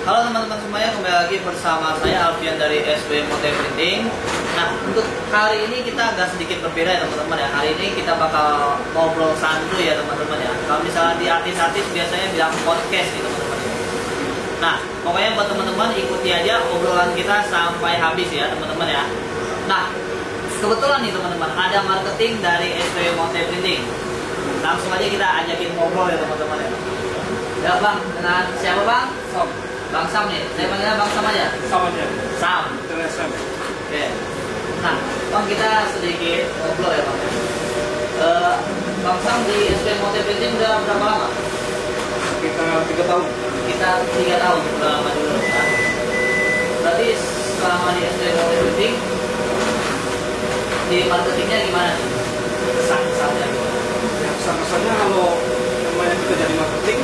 Halo teman-teman semuanya, kembali lagi bersama saya Alfian dari SB Mote Printing. Nah, untuk hari ini kita agak sedikit berbeda ya teman-teman ya. Hari ini kita bakal ngobrol santuy ya teman-teman ya. Kalau misalnya di artis-artis biasanya bilang podcast nih teman-teman. Nah, pokoknya buat teman-teman ikuti aja obrolan kita sampai habis ya teman-teman ya. Nah, kebetulan nih teman-teman ada marketing dari SB Mote Printing. Langsung aja kita ajakin ngobrol ya teman-teman ya. Ya bang, dengan siapa bang? Bang Sam nih, saya panggilnya Bang Sam aja. Sam aja. Sam. Sam. Oke. Nah, Bang kita sedikit ngobrol ya Bang. Bang Sam di SB Mote Printing udah berapa lama? Kita 3 tahun. Kita 3 tahun, udah lama dulu. Nah, berarti selama di SB Mote Printing di marketingnya gimana nih? Kesan-kesannya gimana? Ya, kesan-kesannya kalau namanya kita jadi marketing,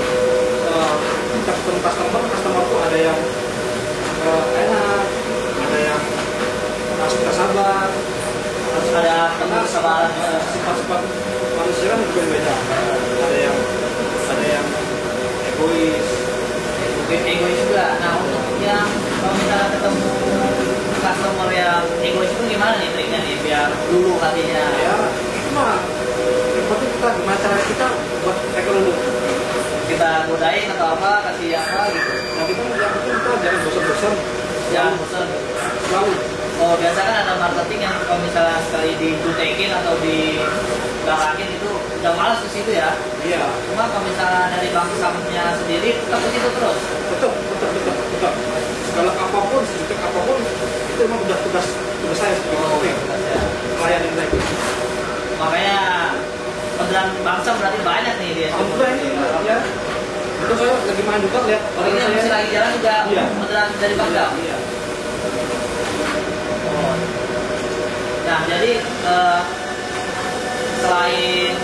kita ketemu customer tuh ada yang enak, ada yang harus kita sabar, Harus ada teman kesabaran. sifat-sifat manusia kan berbeda. Ada yang egois. Mungkin egois juga. Nah, untuk yang kalau misalnya ketemu customer yang egois itu gimana nih triknya nih biar dulu hatinya? Ya, itu mah yang penting kita gimana cara kita buat mereka dulu. Kita godain atau apa, kasih apa gitu. Nah, kita yang penting kita jangan bosan-bosan. Jangan bosan. Selalu. Oh, biasa kan ada marketing yang kalau misalnya sekali dijutekin atau digalakin itu udah malas ke situ ya. Iya. Cuma kalau misalnya dari Bang Samnya sendiri tetap ke situ terus. Betul. Segala apapun, sejutek apapun, itu memang udah tugas saya sebagai marketing. Ya. Melayani mereka. Makanya orderan Bang Sam berarti banyak nih dia. Alhamdulillah ini ya. Terus saya lagi main juga lihat Orang ini masih lagi jalan juga Iya. orderan dari Bang Sam. Iya. Oh. Nah, jadi selain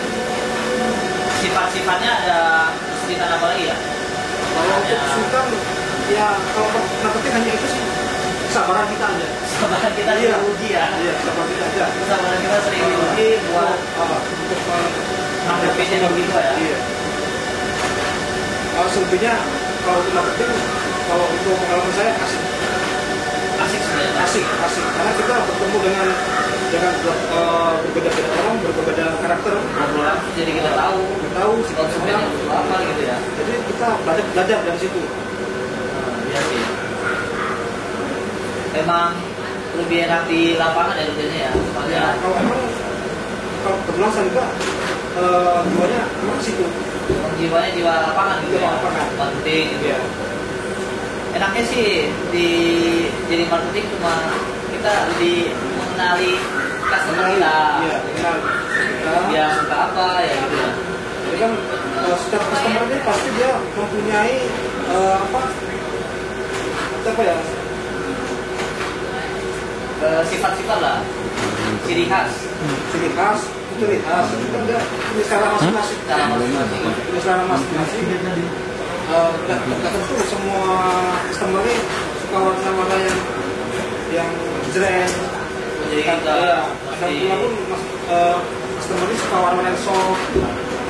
sifat-sifatnya ada kesulitan apa lagi ya? Kalau untuk kesulitan, ya kalau marketing hanya itu sih. Kesabaran kita aja. Kesabaran kita Iya. diuji ya. Iya, kesabaran kita aja. Kesabaran kita sering diuji buat Untuk menghadapinya begitu ya. Iya. Kalau selebihnya, kalau untuk marketing, kalau untuk pengalaman saya asik. Asik sebenarnya. Asik. Karena kita bertemu dengan berbeda-beda orang, berbeda karakter. Ngobrol langsung jadi kita tahu Sifat konsumennya orang. butuh apa gitu ya. Jadi kita belajar dari situ. Iya sih. Emang lebih enak di lapangan ya kerjanya ya. Soalnya Ya, kalau kebetulan saya juga jiwanya emang ke situ. jiwanya jiwa lapangan gitu Jiwa ya. lapangan. Marketing gitu. Iya. Enaknya sih di jadi marketing cuma kita lebih mengenali customer kita. Iya, kenal. Dia suka apa ya gitu ya. Jadi kan setiap customer ini pasti dia mempunyai apa ya? Sifat-sifat lah, ciri khas. Ciri khas, itu ciri khas. Itu kan dia punya cara masing-masing. Cara masing-masing. Punya cara masing-masing. Nggak tentu semua customer ini suka warna-warna yang jreng. Jadi kita Dan pula pun customer ini suka warna yang soft.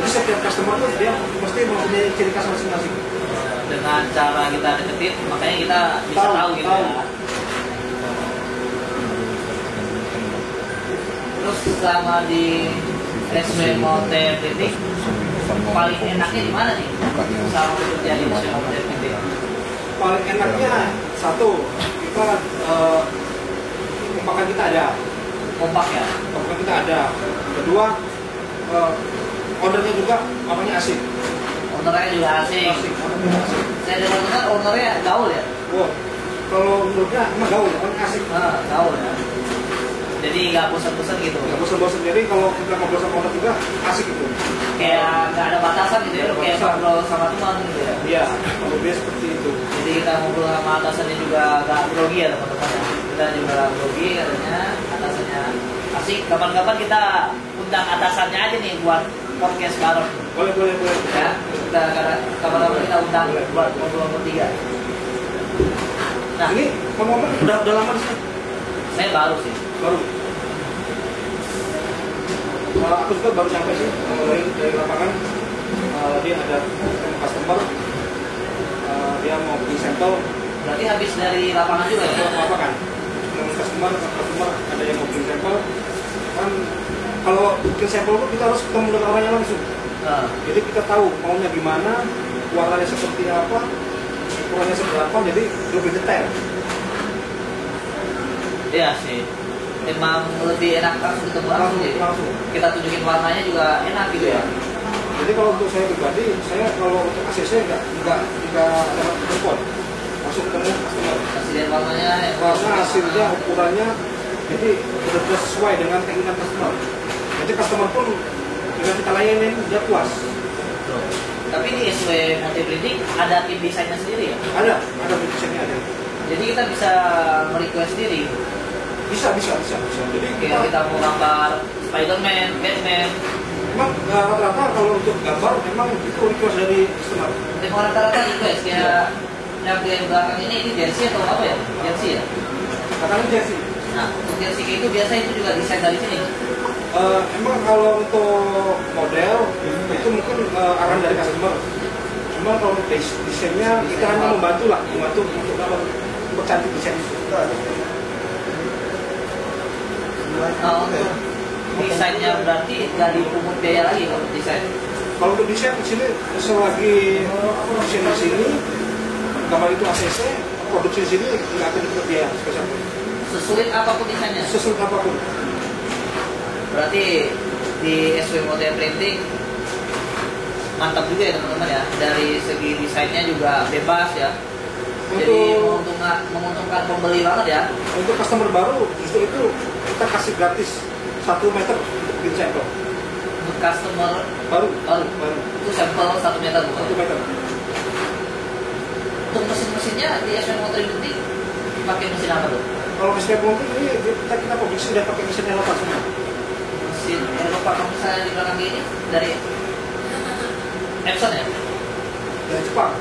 Jadi setiap customer tuh dia mesti mempunyai ciri khas masing-masing. dengan cara kita deketin, makanya kita bisa tahu gitu ya. Terus selama di SB Mote Printing paling enaknya di mana nih? Selama bekerja di SB Mote Printing. Paling enaknya satu, kita kompakan kita ada. Kompak ya. Kompakan kita ada. Kedua, ordernya juga orangnya asik. Ownernya juga asing. Ordernya asik. Saya dengar ownernya gaul ya. Wow. Kalau menurutnya emang gaul, orangnya asik. Gaul ya. Jadi nggak bosan-bosan gitu. Nggak bosan-bosan sendiri kalau kita ngobrol sama orang juga asik gitu. Kayak nggak ada batasan gitu ya. Kayak ngobrol sama teman gitu ya. Iya, kalau dia seperti itu. Jadi kita ngobrol sama atasannya juga gak grogi ya teman-teman ya. Kita juga gak grogi katanya, atasannya asik. Kapan-kapan kita undang atasannya aja nih buat podcast bareng. Boleh. Ya, kita kapan-kapan kita undang buat ngobrol bertiga. Nah, Ini ngomong-ngomong udah lama di sini. saya baru sih. Baru. Aku juga baru sampai sih dari lapangan. Dia ada customer, dia mau beli sampel. Berarti habis dari lapangan juga ya? Apa kan? Customer ada yang mau bikin sampel kan, kalau bikin sampel itu kita harus ketemu dengan orangnya langsung. Jadi kita tahu maunya gimana, warnanya seperti apa, ukurannya seberapa, jadi lebih detail. Iya sih, emang lebih enak langsung ketemu langsung ya. Kita tunjukin warnanya juga enak gitu ya. Jadi kalau untuk saya pribadi, saya kalau untuk ACC nggak dapat telepon, langsung ketemu customer. Kasih lihat warnanya, Warna hasilnya, ukurannya, jadi benar-benar sesuai dengan keinginan customer. Jadi customer pun dengan kita layanin dia puas. Betul. Tapi di SW Multi Printing ada tim desainnya sendiri ya? Ada desainnya ada. Jadi kita bisa merequest sendiri. Bisa. Jadi Kayak kita mau gambar Spider-Man, Batman. Memang rata-rata kalau untuk gambar memang itu request dari customer. Memang rata-rata request kayak yang di belakang ini jersey atau apa ya? Jersey ya? Katanya jersey. Nah, untuk jersey itu biasa itu juga desain dari sini. Emang kalau untuk model itu mungkin arahan dari customer. Cuma kalau untuk desainnya kita hanya membantu untuk apa? Mempercantik desain itu. Untuk desainnya berarti nggak dipungut biaya lagi kalau desain. Kalau untuk desain di sini selagi desain di sini, gambar itu ACC, produksi di sini nggak akan dipungut biaya spesial. Sesulit apapun desainnya. Sesulit apapun. Berarti di SW Multi Printing mantap juga ya teman-teman ya. Dari segi desainnya juga bebas ya. Jadi menguntungkan pembeli banget ya. Untuk customer baru justru itu kita kasih gratis 1 meter untuk bikin sampel. Untuk customer Baru. itu sampel 1 meter bukan? 1 meter. Untuk mesin-mesinnya di SW Multi Printing pakai mesin apa tuh? Kalau mesin pemotong ini kita produksi sudah pakai mesin Eropa semua. Mesin Eropa kalau misalnya di belakang ini dari Epson ya? Dari Jepang.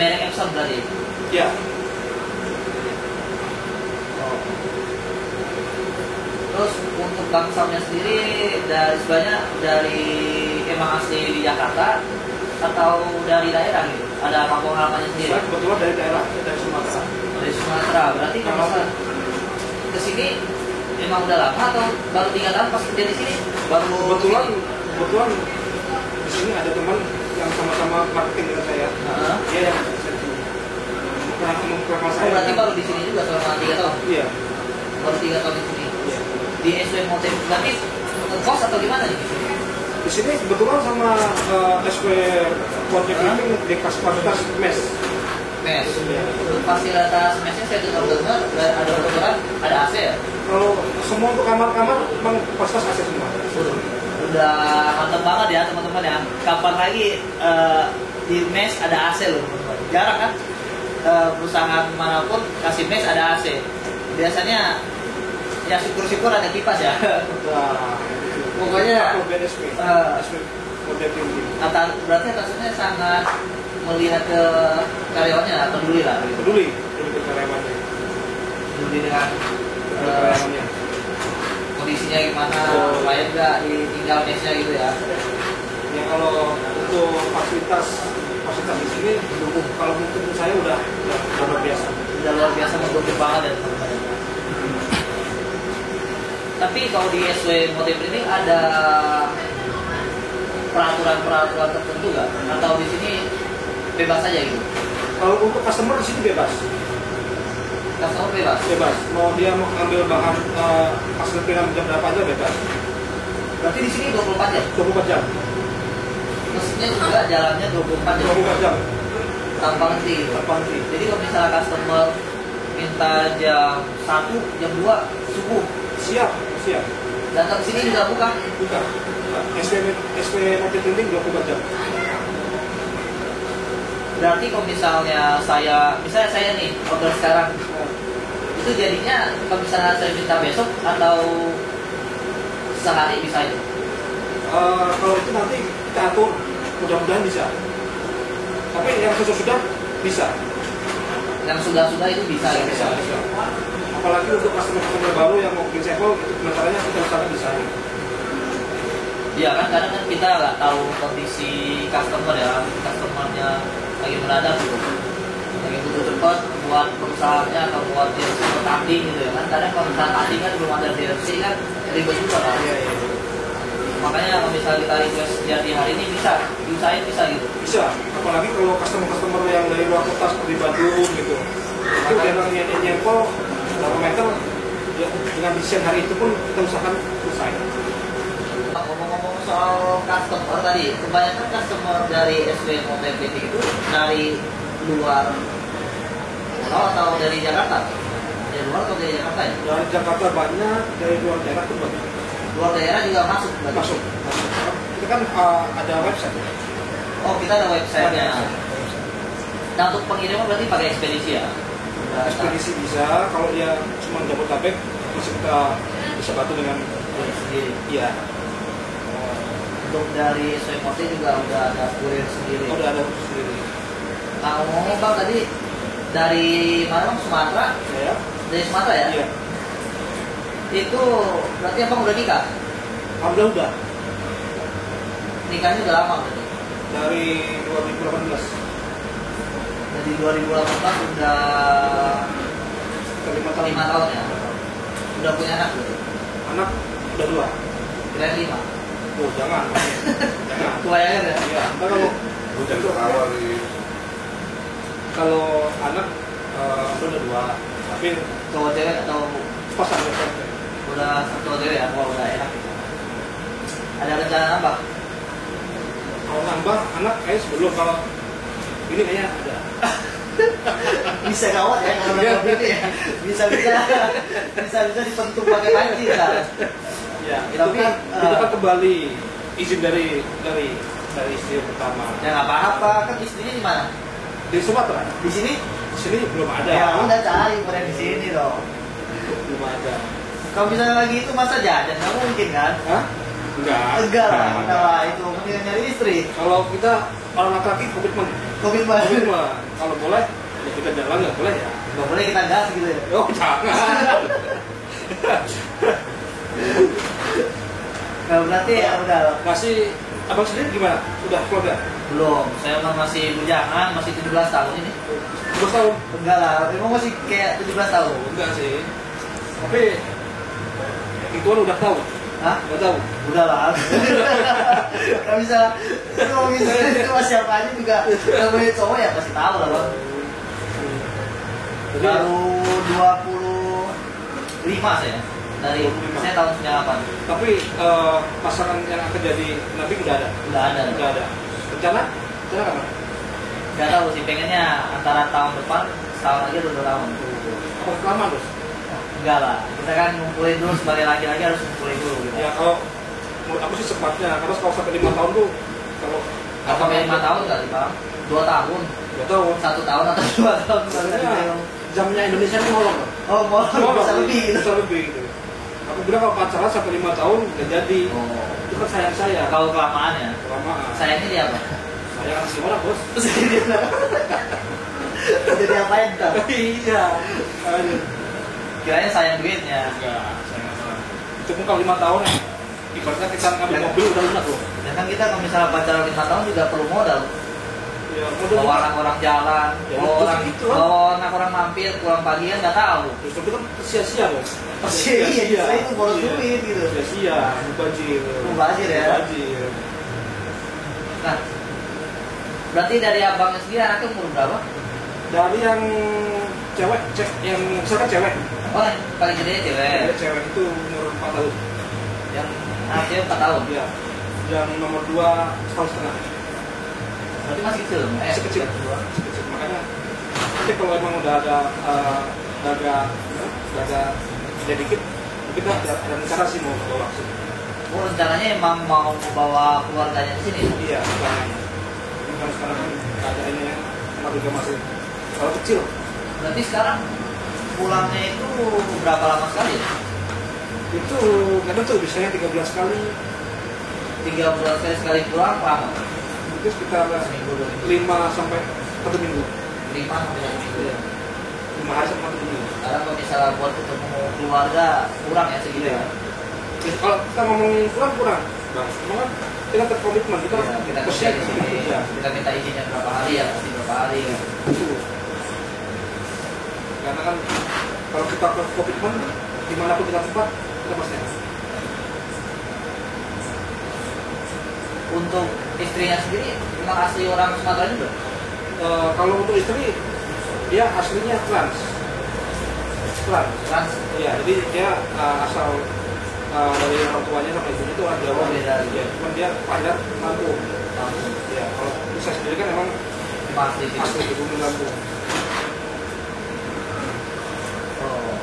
Merek Epson berarti? Ya. Terus untuk bangsaunnya sendiri dari sebenarnya dari emang asli di Jakarta atau dari daerah gitu? Ada kampung halamannya sendiri? Saya kebetulan dari daerah, dari Sumatera. Dari Sumatera, berarti kalau misalnya kesini emang udah lama atau baru 3 tahun pas kerja di sini? Baru Kebetulan di sini ada teman yang sama-sama marketing dengan saya. Dia yang pernah memperkenalkan saya. Berarti baru di sini juga selama 3 tahun? Iya. Baru 3 tahun di sini? Iya. Di SW Multi, berarti kos atau gimana nih? Di sini kebetulan sama SW Multi Printing dikasih fasilitas mes. Mes. Untuk fasilitas mesnya saya dengar ada ukuran, ada AC ya? Kalau semua untuk kamar-kamar memang fasilitas AC semua. Udah mantap banget ya teman-teman ya. Kapan lagi di mes ada AC loh teman-teman. Jarang kan perusahaan manapun kasih mes ada AC. Biasanya ya syukur-syukur ada kipas ya. Pokoknya berarti atasannya sangat melihat ke karyawannya, peduli lah gitu. Peduli ke karyawannya. Peduli dengan Karyawannya. kondisinya gimana, layak nggak ditinggal mesnya gitu ya. Ya kalau untuk fasilitas di sini mendukung. Kalau mungkin saya udah luar biasa. Udah luar biasa mendukung banget ya teman-teman. Tapi kalau di SW Multi Printing ada peraturan tertentu nggak? Atau di sini bebas aja gitu? Kalau untuk customer di sini bebas. Customer bebas? Bebas. Mau dia mau ambil bahan hasil pilihan jam berapa aja bebas. Berarti di sini 24 jam? 24 jam. Mesinnya juga jalannya 24 jam? 24 jam. Tanpa henti gitu? Tanpa henti. Jadi kalau misalnya customer minta jam 1, jam 2 subuh? Siap. Datang sini juga buka? Buka. SW Multi Printing 24 jam. Berarti kalau misalnya saya nih order sekarang, itu jadinya kalau misalnya saya minta besok atau sehari bisa itu? Kalau itu nanti kita atur, mudah-mudahan bisa. Tapi yang sudah bisa. Yang sudah itu bisa ya? Bisa. Apalagi untuk customer baru yang mau bikin sampel, itu penasarannya kita usahakan bisa. Iya kan, kadang kan kita nggak tahu kondisi customer ya, customernya lagi mendadak gitu. untuk cepat buat perusahaannya atau buat dia tanding gitu ya kan. Kadang kalau misalnya tanding kan belum ada DLC kan ribet juga kan. Iya. Makanya kalau misalnya kita request jadi hari ini bisa, diusahain bisa gitu. Bisa, apalagi kalau customer yang dari luar kota seperti Bandung gitu. Itu dia nyempel berapa meter, ya, dengan desain hari itu pun kita usahakan selesai. Ngomong-ngomong soal customer tadi, kebanyakan customer dari SW Motivity itu dari luar pulau atau dari Jakarta? Dari luar atau dari Jakarta ya? Dari Jakarta banyak, dari luar daerah pun banyak. Luar daerah juga masuk berarti? Masuk. Kita kan ada website. Oh, kita ada website-nya. Nah, untuk pengiriman berarti pakai ekspedisi ya? Ekspedisi bisa, kalau dia cuma Jabodetabek bisa kita bisa bantu dengan sendiri. Iya. Untuk dari Swemoti juga udah ada kurir sendiri. Udah ada sendiri. Nah, ngomong Bang tadi dari mana Bang? Sumatera? Ya. Dari Sumatera ya? Iya. Itu berarti Abang udah nikah? Alhamdulillah udah. Nikahnya udah lama berarti? Dari 2018. Dari 2018 udah 5 tahun. 5 tahun ya? Udah punya anak berarti? Anak udah 2. Kirain 5? Oh jangan. Jangan. Kebayangkan ya? Iya. Ntar kalau Udah awal di kalau anak udah 2, tapi Cowok cewek atau pasan udah satu cewek ya? Wah, udah enak gitu. Ada rencana apa? kalau nambah anak kayak sebelum, kalau ini kayaknya ada. Bisa kawat ya kalau Iya. nonton ini ya. Bisa dipentuk pakai panci kan. Ya, Tapi, itu kan kembali izin dari istri yang pertama. Ya nggak apa-apa, kan istrinya di mana? Di Sumatera. Di sini? Di sini belum ada. Ya udah cari bukan di sini dong. Belum ada. Kalau misalnya lagi itu masa jajan nggak mungkin kan? Hah? Enggak lah, nah, itu mendingan nyari istri. Kalau kita orang laki-laki komitmen. Komitmen. Kalau boleh, ya kita jalan, nggak boleh ya. Nggak boleh kita gas gitu ya. Oh jangan. Nah, berarti ya udah. Masih abang sendiri gimana? Udah keluarga? Belum, saya masih bujangan, masih 17 tahun ini. 2 tahun? Enggak lah, emang masih kayak 17 tahun. Enggak sih. Tapi itu udah tahu. Hah? Udah tahu. Udah lah. Gak bisa. Kalau misalnya itu siapa aja juga namanya cowok ya pasti tahu lah bang. Jadi Baru 25 saya. Dari 25. saya tahun 98. tapi pasangan yang akan jadi nabi udah ada. Udah ada. Udah ada. Rencana? Rencana kapan? Gak tahu sih, pengennya antara tahun depan, setahun lagi atau 2 tahun. Apa lama terus? Enggak lah, kita kan ngumpulin dulu sebagai laki-laki harus ngumpulin dulu gitu. Ya kalau menurut aku sih sepatnya, karena kalau sampai 5 tahun tuh kalau Atau sampai 5 tahun kali bang? 2 tahun? 2 tahun. 1 tahun atau 2 tahun? Sebenarnya jamnya Indonesia ini molor loh. Oh, mau bisa lebih gitu. Bisa lebih gitu. Aku bilang kalau pacaran sampai 5 tahun udah jadi. Oh. Itu kan sayang saya. Kalau kelamaan ya? Kelamaan. Sayangnya dia apa? Sayang si orang bos. Jadi apain ntar? Iya. Aduh. Kiranya sayang duitnya. Enggak, sayang orang. Itu pun kalau 5 tahun ya. Ibaratnya kita ngambil mobil udah lunak loh. Ya kan kita kalau misalnya pacaran 5 tahun juga perlu modal. Ya, modal Bawa anak-orang jalan, Ya, bawa orang gitu lah. bawa anak-orang mampir, pulang pagi kan nggak tahu. Terus itu kan sia-sia bos. Iya, itu boros duit gitu. Sia-sia, mubazir. Mubazir ya. Mubazir. Nah, berarti dari abangnya sendiri anaknya umur berapa? Dari yang cewek, yang misalkan cewek. Oh, yang paling gede cewek. Ada cewek itu umur 4 tahun. Yang anak cewek 4 tahun. Iya. Yang nomor 2 setahun setengah. Berarti masih kecil dong? Masih kecil. Masih kecil. Makanya nanti kalau emang udah ada ada dikit, kita ada rencana sih mau bawa langsung. Oh, rencananya emang mau bawa keluarganya di sini? Iya, rencananya. Ini kan sekarang kan keadaannya sama juga masih kalau kecil. Berarti sekarang pulangnya itu berapa lama sekali? Itu kadang tuh biasanya 3 bulan sekali. 3 bulan sekali pulang lama? Mungkin sekitar Seminggu, 2 minggu. 5 sampai 1 minggu. 5 sampai 1 minggu ya. 5 hari sampai 1 minggu. Karena kalau misalnya buat ketemu keluarga kurang ya segitu ya. Jadi kalau kita ngomong kurang, bang, memang kan kita terkomitmen, kita Kita kerja persiap di sini, ya. kita minta izinnya berapa hari ya, pasti berapa hari ya. Itu. kan kalau kita komitmen dimanapun kita tempat kita pasti enak. Untuk istrinya sendiri memang asli orang Sumatera juga? Kalau untuk istri dia aslinya trans. Iya, jadi dia asal dari orang tuanya sama ibunya itu orang Jawa. Beda. Ya, cuman dia lahir Lampung. Ya, kalau saya sendiri kan emang Masih sih. asli ibu Lampung. Oh.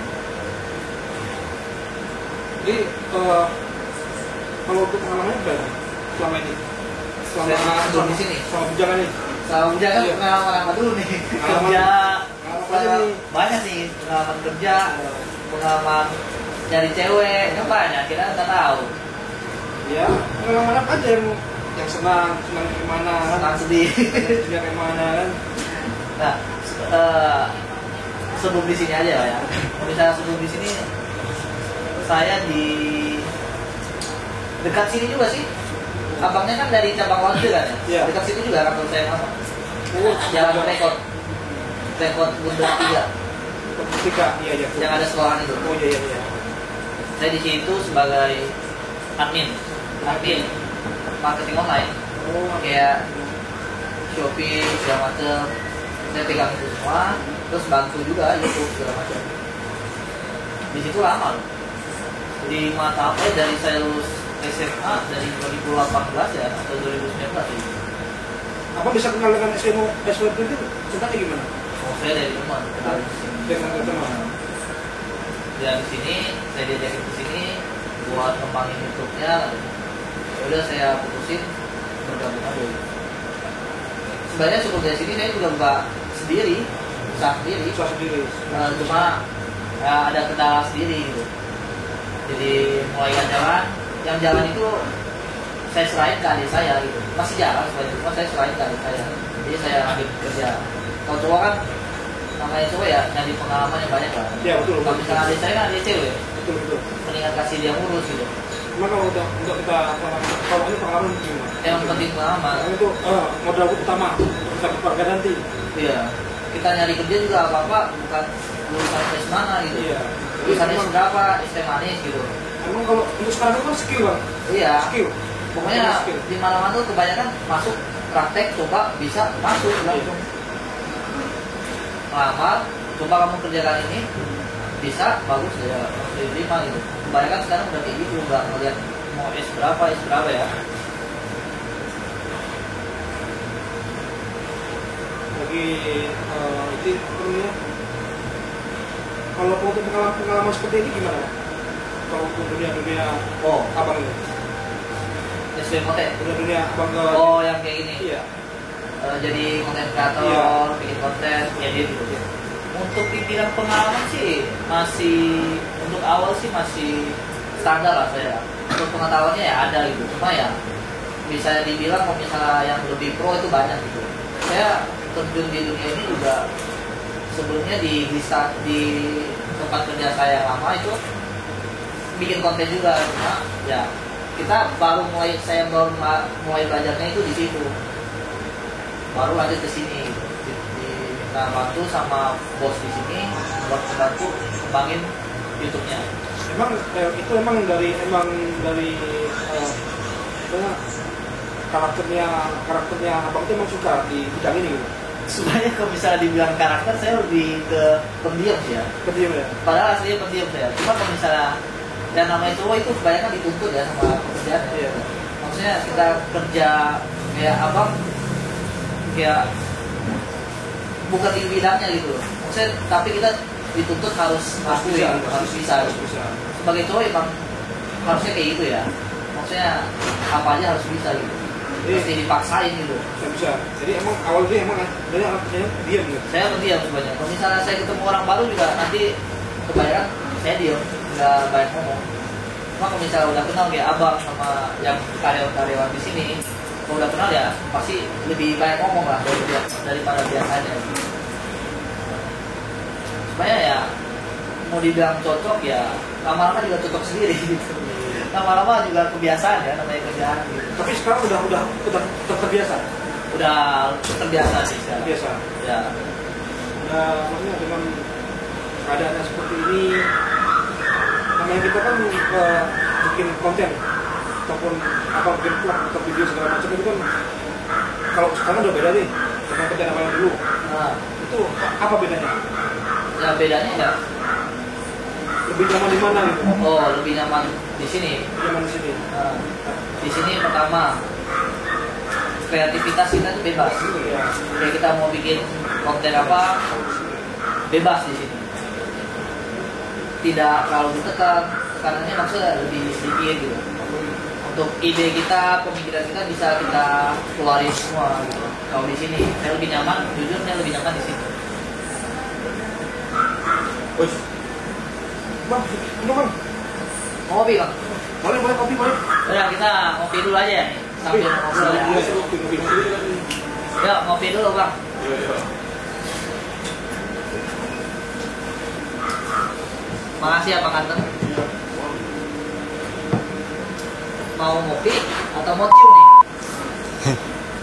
Jadi kalau untuk pengalamannya gimana selama ini? Sebelum di sini. Selama bujangan ini. Sama jangan Iya. pengalaman apa dulu nih? Pengalaman. Kerja. Pengalaman aja nih. Banyak nih pengalaman kerja, pengalaman nyari cewek, kan banyak. Kita nggak tahu. Ya, pengalaman apa aja yang senang gimana kan? Senang sedih. Dia kayak mana kan? Nah, sebelum di sini aja lah ya. Kalau misalnya sebelum di sini, saya di dekat sini juga sih. Abangnya kan dari cabang Wangil kan ya? Iya. Dekat sini juga kantor saya sama. Oh, Jalan Rekod Bunda 3 Ketika iya. yang ada sekolahan itu. Oh iya. Saya di situ sebagai admin marketing online, Oh, kayak Shopee segala macam. Saya pegang itu semua, terus bantu juga YouTube segala macam. Di situ lama loh. 5 tahun dari saya lulus SMA dari 2018 ya atau 2019 sih. apa bisa kenal dengan SWP itu ceritanya gimana? Oh, saya dari teman kenal di sini. Dengan teman. Dan di sini saya diajakin ke sini buat kembangin YouTube-nya. Ya udah saya putusin bergabung aja. Sebenarnya sebelum dari sini saya juga buka sendiri, usaha sendiri. Usaha sendiri. Cuma ya, ada kendala sendiri gitu. Jadi mulai jalan, yang jalan itu saya serahin ke adik saya gitu. Masih jalan sebenarnya, cuma saya serahin ke adik saya. Jadi saya ambil kerja. Kalau cowok kan namanya cowok ya nyari pengalaman yang banyak lah. Ya betul. Kalau misalnya adik saya kan adik cewek, Betul. mendingan kasih dia ngurus gitu. Cuma kalau udah kita kalau ini pengalaman gimana? Yang penting pengalaman. Karena itu modal utama kita keluarga nanti. Iya. Kita nyari kerja juga apa bukan lulusan dari mana gitu. Iya. Lulusannya berapa, istri manis gitu. Emang kalau untuk sekarang itu kan skill bang. Iya. Skill. Pokoknya Skill. di mana-mana tuh kebanyakan masuk praktek, coba bisa masuk langsung. Lamar, coba kamu kerjakan ini, bisa, bagus ya, langsung diterima gitu. Kebanyakan sekarang udah kayak gitu, nggak ngeliat mau S berapa ya. Lagi itu perlunya. Kalau untuk pengalaman seperti ini gimana? Kalau untuk dunia Oh, abang ini, SBMOT. dunia abang ke Oh, yang kayak gini. iya. Jadi konten kreator, Iya. bikin konten, edit gitu. Untuk dibilang pengalaman sih untuk awal sih masih standar lah saya. Untuk pengetahuannya ya ada gitu, cuma ya bisa dibilang kalau misalnya yang lebih pro itu banyak gitu. Saya terjun di dunia ini juga sebelumnya di tempat kerja saya yang lama itu bikin konten juga, cuma ya saya baru mulai belajarnya itu di situ. Baru lanjut ke sini diminta bantu sama bos di sini buat bantu kembangin YouTube-nya. Itu emang dari karakternya abang itu emang suka di bidang ini gitu. Sebenarnya kalau misalnya dibilang karakter saya lebih ke pendiam sih ya. Pendiam ya. Padahal aslinya pendiam saya. Cuma kalau misalnya yang namanya cowok itu kebanyakan dituntut ya sama pekerjaan. Iya. Maksudnya kita kerja kayak abang kayak bukan di bidangnya gitu. Maksudnya tapi kita dituntut harus bisa. Sebagai cowok emang harusnya kayak gitu ya. Maksudnya apa aja harus bisa gitu. Mesti dipaksain gitu. Nggak bisa. Jadi emang awal dia emang dari anaknya diam gitu. Saya pendiam sebenarnya. Kalau misalnya saya ketemu orang baru juga nanti kebanyakan saya diam, nggak banyak ngomong. Cuma kalau misalnya udah kenal kayak abang sama yang karyawan di sini, kalau udah kenal ya pasti lebih banyak ngomong lah daripada biasanya. Supaya ya mau dibilang cocok ya lama-lama juga cocok sendiri gitu. Lama-lama juga kebiasaan ya namanya kerjaan gitu. Tapi sekarang udah terbiasa. Udah terbiasa sih sekarang. Biasa. Ya. Udah maksudnya dengan keadaannya seperti ini, namanya kita kan bikin konten ataupun apa bikin vlog atau video segala macam itu kan kalau sekarang udah beda nih dengan kerjaan apa yang dulu. Nah, Itu apa bedanya? ya bedanya ya, Lebih nyaman di mana gitu? oh lebih nyaman di sini. Nyaman di sini. Nah, di sini pertama kreativitas kita tuh bebas. Ya. Kayak kita mau bikin konten apa, bebas di sini. Tidak terlalu ditekan, tekanannya maksudnya lebih sedikit gitu. Untuk ide kita, pemikiran kita bisa kita keluarin semua gitu. Kalau di sini saya lebih nyaman, jujur saya lebih nyaman di sini. Wih, bang, untuk bang, Mau kopi bang? boleh kopi boleh. Udah kita ngopi dulu aja ya nih, sambil ngobrol ya. Yuk ngopi dulu bang. Makasih ya Pak Kanten. Mau ngopi atau mau cium nih?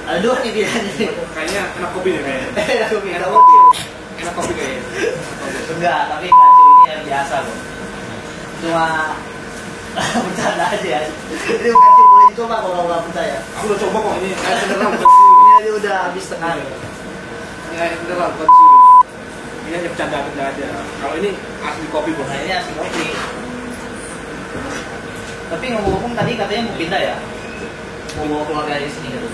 Ada dua nih pilihannya nih. Kayaknya enak kopi deh kayaknya. Enak kopi, Enak enak kopi. kopi. Enak kopi kayaknya. Enggak, tapi enggak cium ini yang biasa kok. Cuma bercanda aja ya. Ini bukan cium, boleh dicoba kalau nggak percaya. Aku udah coba kok ini air mineral bukan sih. Ini aja udah habis tengah. Ini air mineral bukan sih. Ini hanya bercanda aja. Kalau ini asli kopi bos. Nah ini asli kopi. Tapi ngomong-ngomong tadi katanya mau pindah ya? Mau bawa keluarga di sini gitu.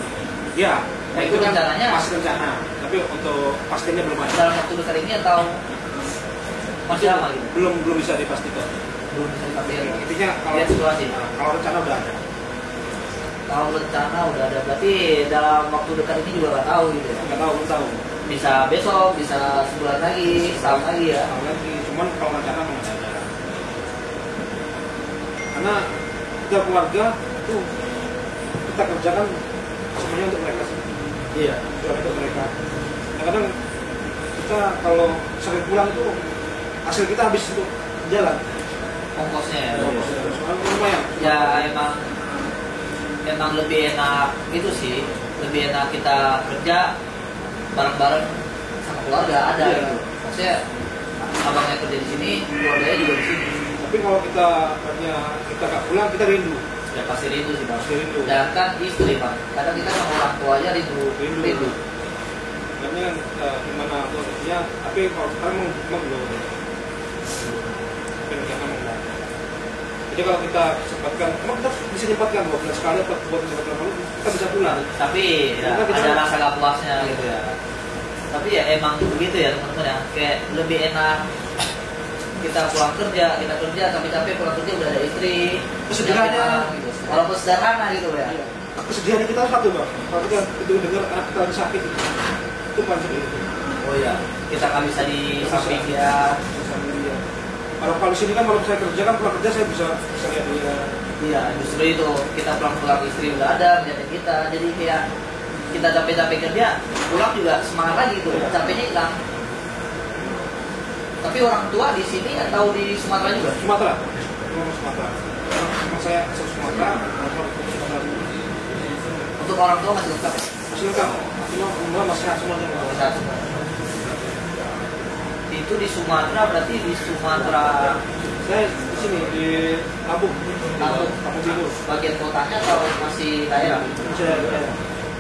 Ya, Nah, itu rencananya? masih rencana. Tapi untuk pastinya belum ada. Dalam waktu dekat ini atau masih lama gitu? Belum bisa dipastikan. Belum bisa dipastikan. Intinya kalau Lihat situasi. kalau rencana udah ada. Kalau rencana udah ada, berarti dalam waktu dekat ini juga nggak tahu gitu ya? Belum tahu. Bisa besok, bisa sebulan lagi, setahun lagi ya? Tahu lagi. Cuman kalau rencana memang ada. Karena kita keluarga itu kita kerjakan semuanya untuk mereka sih. Iya. Untuk mereka. Kadang kita kalau sering pulang itu hasil kita habis untuk jalan. Ongkosnya ya? Soalnya lumayan. Ya emang lebih enak gitu sih, lebih enak kita kerja bareng-bareng sama keluarga ada Iya. gitu. Maksudnya abangnya kerja di sini, keluarganya juga di sini. Tapi kalau kita nggak pulang kita rindu. Ya pasti rindu sih bang. Pasti rindu. Dan kan istri bang, kadang kita sama orang tua aja rindu. Karena gimana prosesnya, tapi kalau sekarang memang belum. Tapi rencana memang belum. Jadi kalau kita sempatkan, emang kita bisa nyempatkan buat sekali atau buat sempatkan lalu kita bisa pulang. Tapi ya, Karena kita- ada rasa gak puasnya gitu ya. Tapi ya emang begitu ya teman-teman ya. Kayak lebih enak kita pulang kerja, capek-capek pulang kerja udah ada istri, Kesederhanaan. punya anak, gitu. Walaupun sederhana gitu ya. Iya. Kesedihan kita satu bang. Kalau kita dengar anak kita lagi sakit itu paling sedih. Oh iya, kita nggak bisa di samping dia. Kalau di sini kan kalau saya kerja kan pulang kerja saya bisa lihat dia. Iya, justru itu kita pulang istri udah ada, ngeliatin kita. Jadi kayak kita capek-capek kerja, pulang juga semangat lagi tuh, capeknya hilang. Tapi orang tua di sini atau di Sumatera juga? Sumatera. Sumatera. Memang saya asal Sumatera. Sumatera. Untuk orang tua masih lengkap ya? Masih lengkap. Semua masih sehat semuanya. Masih sehat semua. Itu di Sumatera, berarti di Sumatera Saya di sini di Lampung. Lampung. Lampung Timur. bagian kotanya atau masih daerah? Saya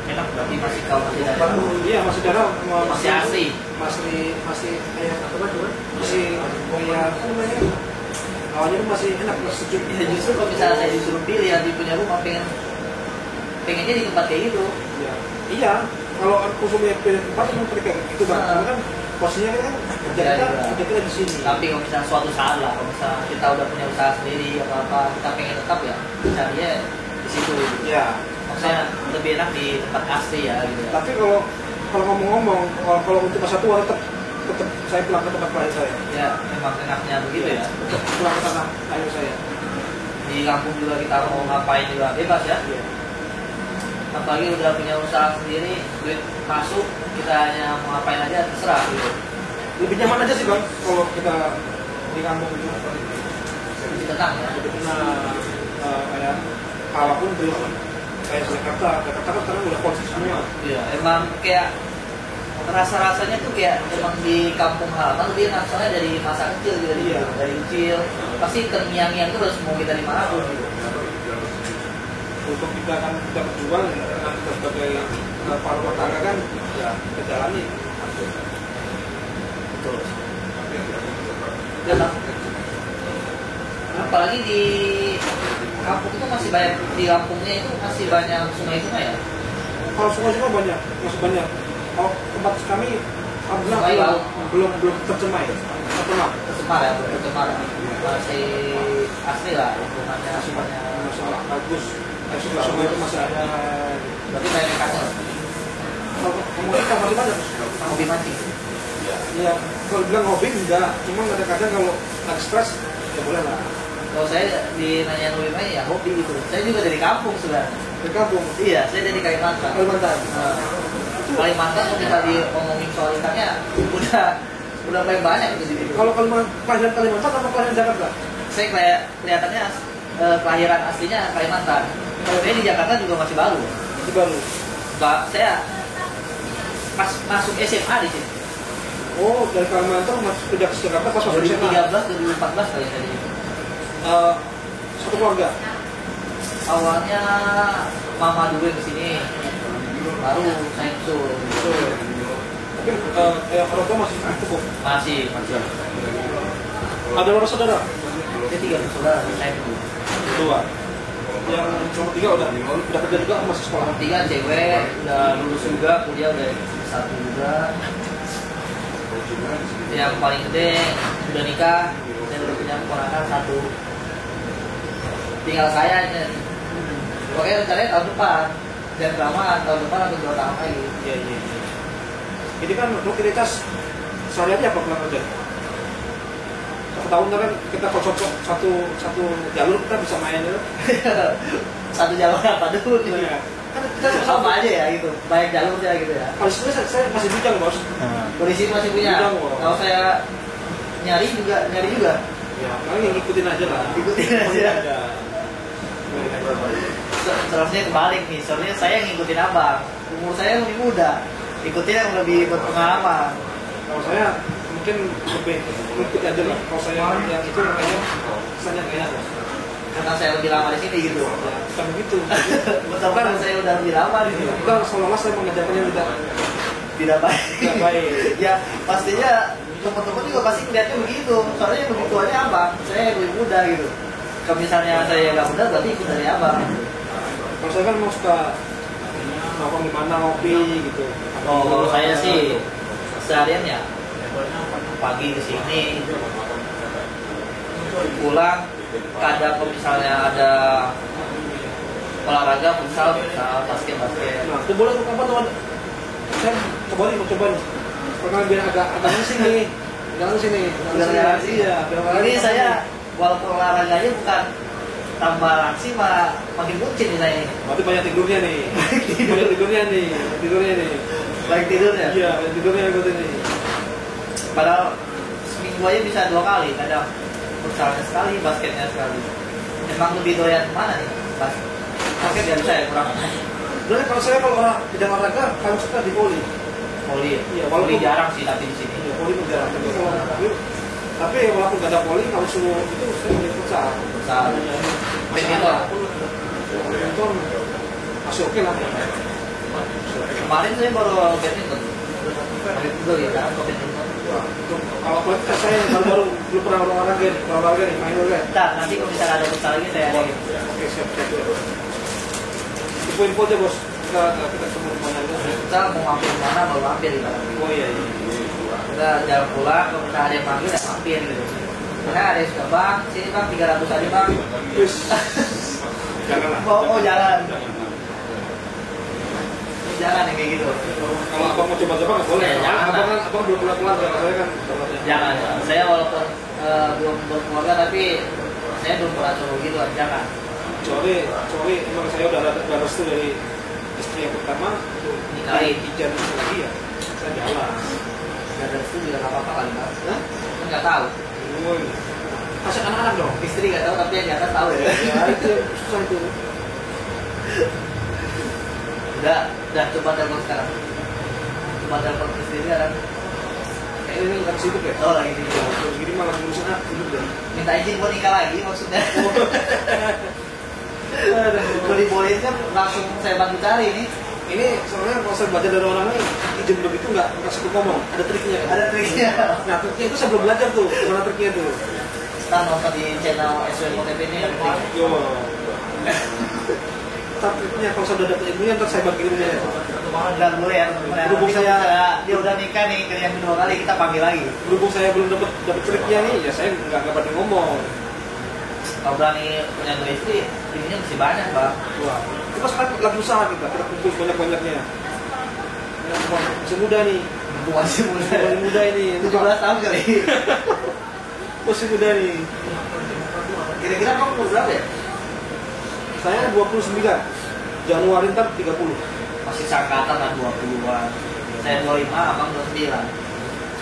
Enak berarti masih kalau masih daerah. iya masih daerah Masih asli. masih kayak apa tuh? Masih kayak apa namanya? Awalnya tuh masih enak, masih sejuk. Ya justru kalau misalnya saya disuruh pilih nanti punya rumah pengennya di tempat kayak gitu. Iya. Iya. Kalau aku punya pilih tempat memang mereka itu bang. Karena kan posisinya kan kerja kita di sini. Tapi kalau misalnya suatu saat lah, kalau misalnya kita udah punya usaha sendiri atau apa, kita pengen tetap ya carinya di situ. Iya. Maksudnya lebih enak di tempat asli ya gitu. Ya. Tapi kalau ngomong-ngomong, kalau untuk masa tua tetap saya pulang ke tempat lahir saya. Ya memang enaknya begitu ya. Tetap pulang ke tanah air saya. Di kampung juga kita mau ngapain juga bebas ya. Iya. Apalagi udah punya usaha sendiri, duit masuk, kita hanya mau ngapain aja terserah gitu. Lebih nyaman aja sih bang kalau kita di kampung itu. Lebih tenang ya. Jadi kena kayak apapun belum kayak Jakarta kan sekarang udah konsisten semua. Iya, emang kayak rasa-rasanya tuh kayak emang di kampung halaman lebih enak, soalnya dari masa kecil gitu. Iya. Dari kecil pasti terngiang-ngiang terus mau kita dimanapun gitu. Untuk kita kan kita berjuang dengan kita sebagai para rumah tangga kan ya kita jalani. Betul. Dan apalagi di kampung itu masih banyak, di kampungnya itu masih banyak sungai-sungai ya. Kalau sungai-sungai banyak, masih banyak. Kalau tempat kami alhamdulillah Sungai, Bang. belum tercemar ya. Tercemar ya, tercemar. Masih asli lah lingkungannya, asupannya. Masalah bagus. Sungai itu masih ada. Berarti banyak ikannya. Kalau kita masih banyak. Hobi mancing. Ya, kalau bilang hobi enggak, cuma kadang-kadang kalau lagi stres ya boleh lah. Kalau saya dinanya hobi main ya hobi gitu. Saya juga dari kampung sebenarnya. Di kampung. Iya, saya dari Kalimantan. Kalimantan. Nah, Kalimantan ketika ngomongin soal ikannya udah paling banyak gitu di situ. Kalau kelahiran Kalimantan atau kelahiran Jakarta? Saya kayak kelihatannya kelahiran aslinya Kalimantan. Kalau saya di Jakarta juga masih baru. Masih baru. Saya pas masuk SMA di sini. Oh, dari Kalimantan pindah ke Jakarta pas masuk SMA. 2013 2014 kali tadi. Satu keluarga. Awalnya mama dulu yang kesini, baru saya nyusul. Tapi orang tua masih cukup. Masih. Ada berapa saudara? Saya 3 bersaudara, saya dulu. Dua. Yang nomor 3 udah kerja juga masih sekolah. 3 cewek, udah lulus juga, kuliah udah S1 juga. Yang paling gede udah nikah, saya udah punya keponakan 1. Tinggal saya aja. Pokoknya rencananya tahun depan. Dan kelamaan tahun depan atau 2 tahun lagi. Iya. Ini kan rutinitas sehari-hari apa pulang kerja? Satu tahun kan kita kocok satu jalur kita bisa main ya. Satu jalur apa dulu gitu. Iya. Kan kita Sama aja ya gitu. Banyak jalurnya gitu ya. Kalau sebenarnya saya masih bujang bos. Polisi masih punya. Bujang, Bos. Kalau saya nyari juga. Ya, paling ngikutin aja lah. Ikutin aja. Seharusnya kebalik nih. Seharusnya saya ngikutin abang. Umur saya lebih muda. Ikutin yang lebih berpengalaman. Kalau saya mungkin lebih ngikut aja lah. Kalau saya yang itu makanya kesannya kayak Karena saya lebih lama di sini gitu. ya, bukan begitu. Betul kan saya udah lebih lama di sini. Bukan seolah-olah saya mengajarkannya Tidak baik. tidak baik. Ya pastinya teman-teman juga pasti melihatnya begitu. Soalnya yang lebih tuanya abang, saya yang lebih muda gitu. Kalau misalnya saya nggak muda berarti ikut dari abang. Kalau saya kan mau suka nongkrong di mana ngopi gitu. Oh, kalau saya sih seharian ya pagi ke sini, pulang. Kadang kalau misalnya ada olahraga, futsal, basket. Nah, itu boleh tuh kapan tuh? Saya mau coba nih. Karena biar agak ngisi nih. Jangan sini. Biar ngisi. Iya, Ini saya walaupun olahraganya bukan tambah langsing malah makin buncit nih saya ini. berarti banyak tidurnya nih. Tidurnya nih. Baik tidurnya. Iya, banyak tidurnya berarti nih. Padahal seminggu aja bisa 2 kali, kadang futsalnya sekali, basketnya sekali. Emang lebih doyan mana nih? Basket ya bisa ya kurang. Sebenarnya kalau orang bidang olahraga, kalau suka di voli. Voli, Iya, voli walaupun- jarang sih tapi di sini. Iya, voli berjalan. Tapi walaupun gak ada voli, kalau suruh itu saya main futsal. Futsal. Badminton. Badminton masih oke lah. Kemarin saya baru badminton. Badminton ya, kan badminton. Kalau kualitas saya baru belum pernah olahraga nih, main dulu kan. Ntar nanti kalau misalnya ada futsal lagi saya ada. Oke, siap. Info aja bos, kita ketemu di mana aja. Futsal mau mampir mana baru mampir gitu. Oh iya. Kita jalan pulang, kalau misalnya ada yang manggil ya mampir gitu. Karena ada yang suka bang, sini bang 300 aja bang. Yes. Jangan lah. Oh jalan. Jangan yang kayak gitu. Kalau abang mau coba-coba nggak boleh. Ya, jangan. Abang belum keluar, saya kan. Jangan. Saya walaupun belum berkeluarga tapi saya belum pernah coba gitu. Jangan. Kecuali emang saya udah restu dari istri yang pertama Nikahin. Ijan lagi ya. Saya jalan. Gak ada restu juga nggak apa-apa kali mas. Kan nggak tahu. Kasih anak-anak dong. Istri nggak tahu tapi yang di atas tahu ya. Ya itu susah itu. Udah coba telepon sekarang. cuma telepon istri kan. Ini lagi sibuk ya? Oh lagi sibuk. Terus gini malah ngurusin sibuk deh. Minta izin buat nikah lagi maksudnya. Aduh. Kalau dibolehin kan langsung saya bantu cari nih. Ini soalnya kalau saya baca dari orang ini izin begitu nggak cukup ngomong, ada triknya kan? Ada triknya. Nah triknya itu saya belum belajar tuh, gimana triknya tuh? Kita nonton di channel SW Motiv ini ada triknya. Yo. Ntar triknya kalau saya udah dapet ilmunya ntar saya bagi ilmunya ya. Dan boleh ya teman-teman. Berhubung Dia udah nikah nih, yang kedua kali kita panggil lagi. Berhubung saya belum dapet triknya nih, ya saya nggak berani ngomong. Kalau berani punya dua istri, ininya masih banyak bang. Wah, kita sekarang lagi usaha kita kumpul banyak-banyaknya. Ya, masih muda nih. Masih muda ini. 17 tahun kali. Masih muda nih. Kira-kira kamu umur berapa ya? Saya 29. Januari ntar 30. Masih sangkatan lah 20-an. Saya 25, abang 29.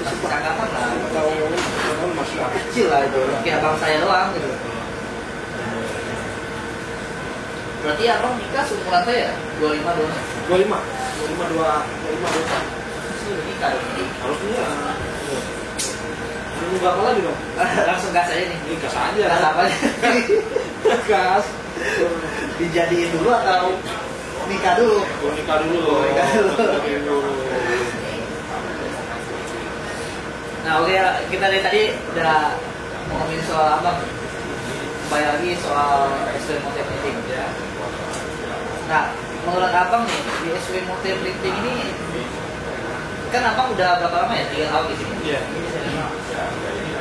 Masih sangkatan lah. Tahun masih Kecil lah itu. Kayak abang saya doang gitu. Berarti abang nikah seumuran saya? 25 doang. 25 Nikah dong. harusnya. Ini berapa lagi dong? Langsung gas aja nih. Ini gas aja. Gas apa aja? Gas. Dijadiin dulu atau nikah dulu? Nikah dulu. Nikah dulu. Nah oke, kita dari tadi udah ngomongin soal abang. Kembali lagi soal SW Motiv Printing ya. Nah, menurut abang nih di SW Motiv Printing ini kan abang udah berapa lama ya? 3 tahun di sini. Iya.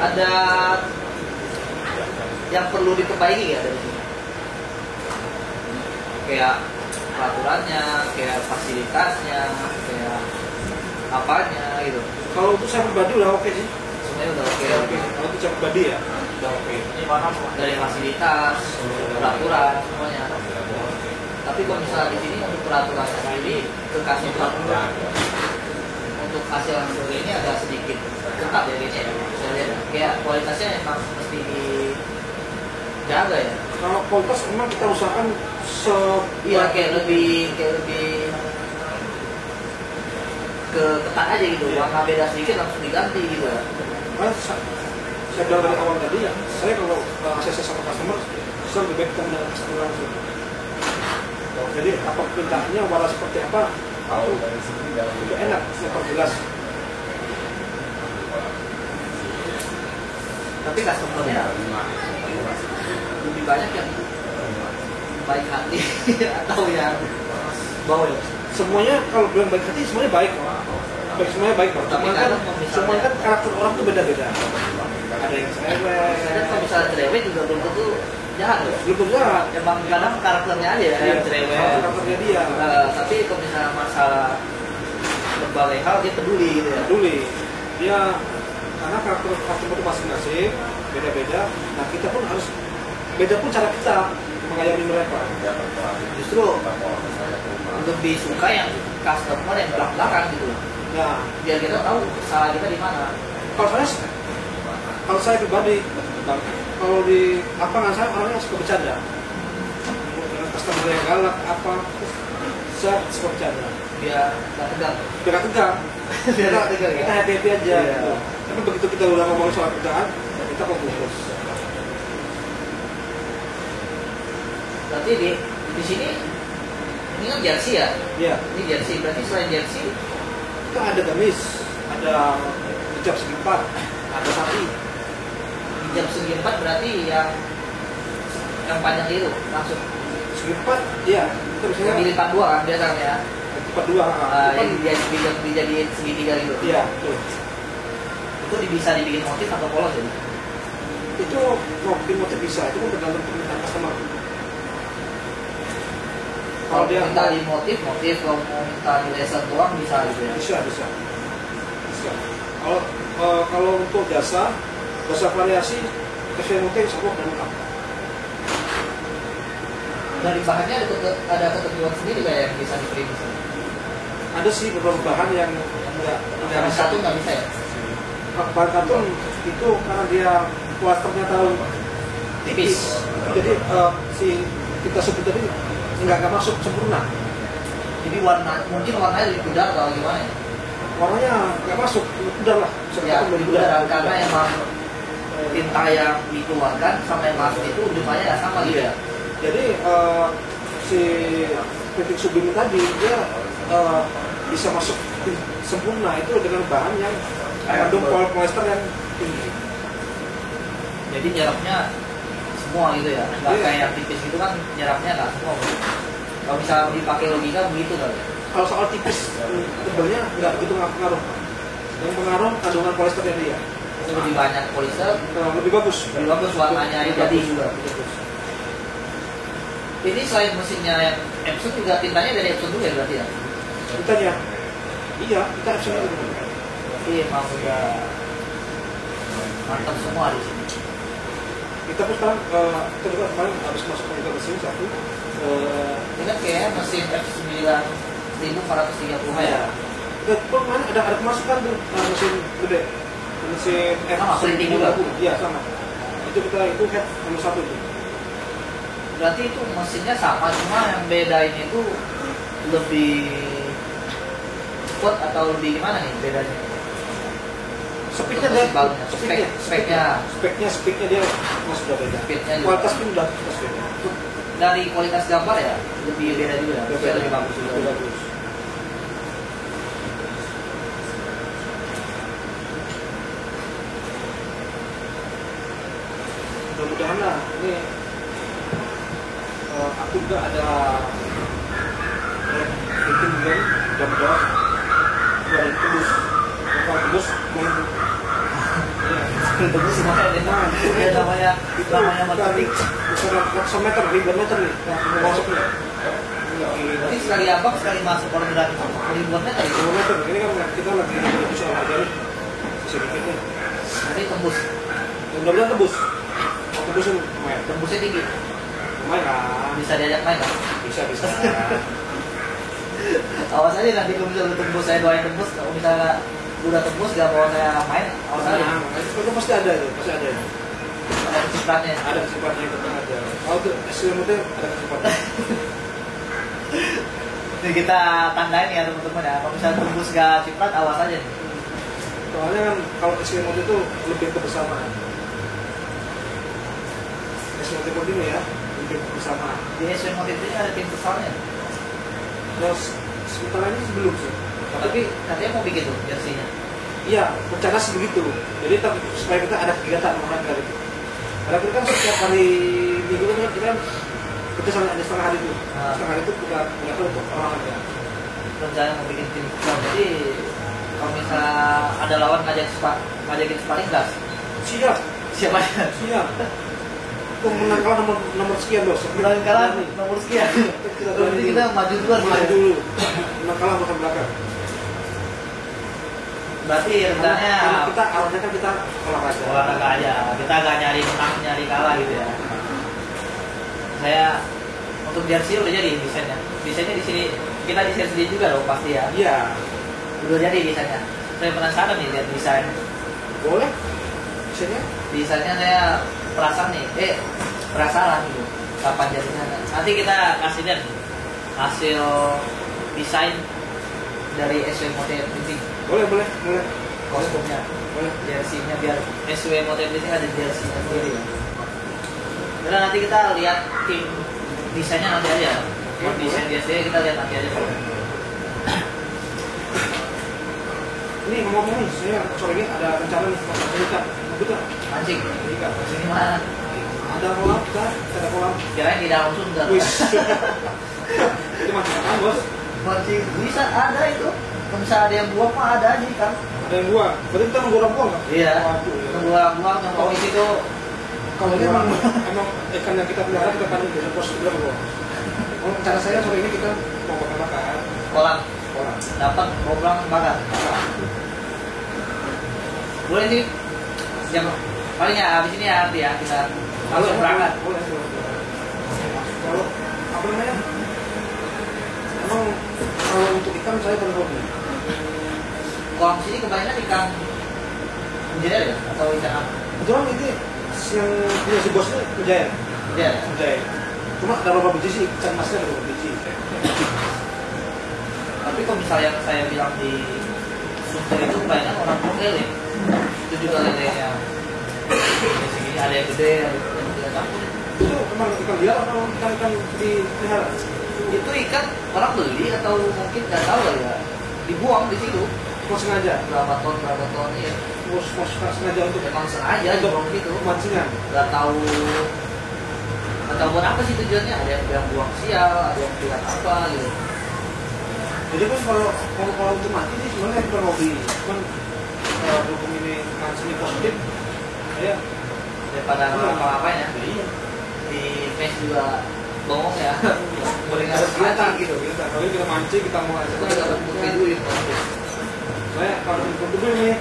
Ada yang perlu diperbaiki ya dari sini? Kayak peraturannya, kayak fasilitasnya, kayak apanya gitu. Kalau untuk saya pribadi udah oke sih. Semuanya udah oke. Kalau untuk saya pribadi ya udah oke. Dari fasilitas, peraturan semuanya. Tapi kalau misalnya di sini untuk peraturan sendiri kekasih peraturan untuk hasil ini agak sedikit ketat ya kayaknya. Saya lihat kayak kualitasnya emang mesti dijaga ya. Kalau kualitas memang kita usahakan Iya kayak lebih ke ketat aja gitu. Warna beda sedikit langsung diganti gitu. Saya bilang dari awal tadi ya, saya kalau ACC sama customer, saya lebih baik ketemu dengan customer langsung. Jadi apa permintaannya, warna seperti apa, itu enak, super jelas. Tapi customernya lebih banyak yang baik hati atau yang bawel. Semuanya kalau bilang baik hati, semuanya baik. Semuanya baik. Tapi Semuanya kan karakter orang tuh beda-beda. Ada yang cerewet. Kadang kalau misalnya cerewet juga belum tentu jahat loh. Belum tentu jahat. Emang kadang karakternya aja yang cerewet. Karakternya dia. Tapi kalau misalnya masalah berbagai hal dia peduli gitu ya. Peduli. Dia karena karakter customer itu masing-masing beda-beda. Nah kita pun harus beda pun cara kita mengayomi mereka. Justru lebih suka yang customer yang belak-belakan gitu. Nah, Biar kita tahu salah kita di mana. kalau saya pribadi, Bang, kalau di lapangan saya orangnya suka bercanda. Dengan customer yang galak apa, saya suka bercanda. Biar nggak tegang. Biar nggak tegang. Biar nggak tegang ya. Kita happy aja. Iya. Gitu. Tapi begitu kita udah ngomong soal kerjaan, kita fokus. Berarti di sini ini kan jersey ya? Iya. Ini jersey. Berarti selain jersey Kita ada gamis, ada hijab segi 4, ada sapi. hijab segi 4 berarti yang panjang itu langsung Segi 4, iya. Kita yang biasanya dilipat dua kan biasanya ya. lipat 2. Yang dijadiin segitiga gitu. Iya, betul. Itu bisa dibikin motif atau polos ya? Itu motif bisa, itu kan tergantung permintaan customer. Kalau dia minta di motif, kalau mau minta di laser doang bisa gitu ya? Bisa. Kalau untuk jasa variasi, SW Motif semua dan lengkap. Dari bahannya ada ketentuan sendiri kayak yang bisa di-print di sini? Ada sih beberapa bahan yang enggak Karena satu nggak bisa ya? bahan katun itu karena dia plasternya terlalu Tipis. jadi si kita sebut tadi nggak masuk sempurna. Jadi mungkin warnanya lebih pudar atau gimana ya? warnanya nggak masuk, udahlah. Ya, udah karena emang tinta yang dikeluarkan sama yang masuk itu jumlahnya nggak sama gitu ya. Jadi si printing sublim tadi dia bisa masuk sempurna itu dengan bahan yang mengandung polyester yang tinggi. Jadi nyerapnya semua gitu ya, nggak kayak yang tipis gitu kan nyerapnya nggak semua. Kalau misalnya dipakai logika begitu kan. Kalau soal tipis tebalnya nggak gitu ngaruh. Yang pengaruh kandungan polyesternya dia. Lebih banyak polyester, Lebih bagus warnanya jadi juga. Ini selain mesinnya yang Epson juga tintanya dari Epson juga ya berarti ya? Tintanya? Iya, kita Epson itu. Iya, emang udah mantap semua di sini. Kita pun sekarang kita juga kemarin habis masuk ke mesin satu. Ini kan kayak mesin F9430 ya. Kita pun kemarin ada kemasukan tuh mesin gede, mesin Sama, printing juga? Iya sama. Itu kita itu head nomor 1 itu. Berarti itu mesinnya sama, cuma yang bedain itu lebih kuat atau lebih gimana nih bedanya? Speknya dia masih udah beda. Kualitas pun udah beda. Dari kualitas gambar ya lebih beda juga. Lebih bagus juga. Lebih bagus. Mudah-mudahan lah ini aku juga ada bikin game mudah-mudahan dari tembus main Tembus semuanya deh. Ya namanya matematik. Ratusan meter, ribuan meter nih masuknya. Nanti sekali abang sekali masuk orderan itu ribuan meter. Ribuan meter. Ini kan kita lagi di soal aja nih. Sedikit nih. Nanti tembus. Mudah-mudahan tembus. Tembusnya lumayan. Tembusnya tinggi. Lumayan lah. Bisa diajak main kan? Bisa. Awas aja nanti kalau misalnya tembus, saya doain tembus. Kalau misalnya udah tembus gak mau saya main, awas aja. Itu pasti ada tuh, Ada kesimpulannya. Ada kesimpulannya tetap ada. Kalau tuh SLMT ada kesimpulannya. Ini kita tandain ya teman-teman ya. Kalau misalnya tembus gak ciprat, awas aja nih. Soalnya kan kalau SLMT itu lebih kebersamaan. SLMT ini ya, lebih kebersamaan. Di SW Motif ini ada tim besarnya. Terus sementara ini belum sih. Tapi katanya mau bikin tuh jersinya. Iya, rencana sih begitu. Jadi supaya kita ada kegiatan olahraga itu. Karena kita kan setiap hari minggu kan kita sampai ada setengah hari itu. Setengah hari itu kita gunakan untuk olahraga. Rencana mau bikin tim besar. Jadi kalau misalnya ada lawan ngajakin sparring gas. Siap. Siapa aja? Siap. Untuk menang kalah nomor sekian bos. Menang kalah nomor sekian. Berarti kita maju duluan. Maju dulu. Menang kalah bukan belakang. Berarti rencananya kita awalnya kan kita olahraga aja. Kita nggak nyari menang, nyari kalah gitu ya. Saya untuk jersey udah jadi desainnya. Desainnya di sini kita desain sendiri juga dong pasti ya. Iya. Udah jadi desainnya. Saya penasaran nih lihat desain. Boleh. Desainnya saya penasaran gitu. Kapan jadinya? Nanti kita kasih lihat hasil desain dari SW Motif Printing. Boleh. Kostumnya, boleh. Jersey-nya biar SW Motif Printing ada jersey-nya sendiri. Karena nanti kita lihat tim desainnya nanti aja. Buat desain jersey kita lihat nanti aja. Ini ngomong nih, saya sore ini ada rencana nih mau betul. Mancing. Mancing mana? Ada kolam, ada kolam. Kirain di dalam Sunda. Itu mancing apa bos? Mancing bisa ada itu. Kalau misalnya ada yang buang mah ada aja kan. Ada yang buang. Berarti kita nunggu orang buang nggak? Iya. Nunggu orang buang yang komisi itu. Kalau ini emang ikan yang kita pelihara kita panen di pos sebelah bos. Kalau cara saya sore ini kita mau bakar kolam. Dapat mau pulang bakar. Boleh sih. Jam palingnya habis ini ya kita langsung berangkat. Boleh. Kalau apa namanya? Emang kalau untuk ikan saya paling hobi. Kolam sini kebanyakan ikan menjadi ya atau ikan apa? Kebetulan itu yang punya si bos ini Jaya. Jaya. Cuma ada beberapa biji sih ikan masnya ada beberapa biji. Tapi kalau misalnya saya bilang di Sunter itu banyak orang lele. Itu juga lelenya. Segini ada yang gede, ada yang tidak campur. Itu emang ikan liar atau ikan dipelihara? Itu ikan orang beli atau mungkin nggak tahu lah ya. Dibuang di situ. Mau sengaja? Berapa ton ya. Mau sengaja untuk Memang sengaja dibuang gitu. mancingan? Nggak tahu buat apa sih tujuannya. Ada yang buang sial, ada yang bilang apa gitu. Jadi kan kalau untuk mancing sih sebenarnya bukan hobi, cuman dukung ini mancing positif, ya Daripada ngapa-ngapain ya. iya. Di face juga bongong ya. Boleh nggak Kita mancing gitu, kalau kita mancing kita mau aja. Itu dapat bukti duit. Saya kalau untuk dulu nih,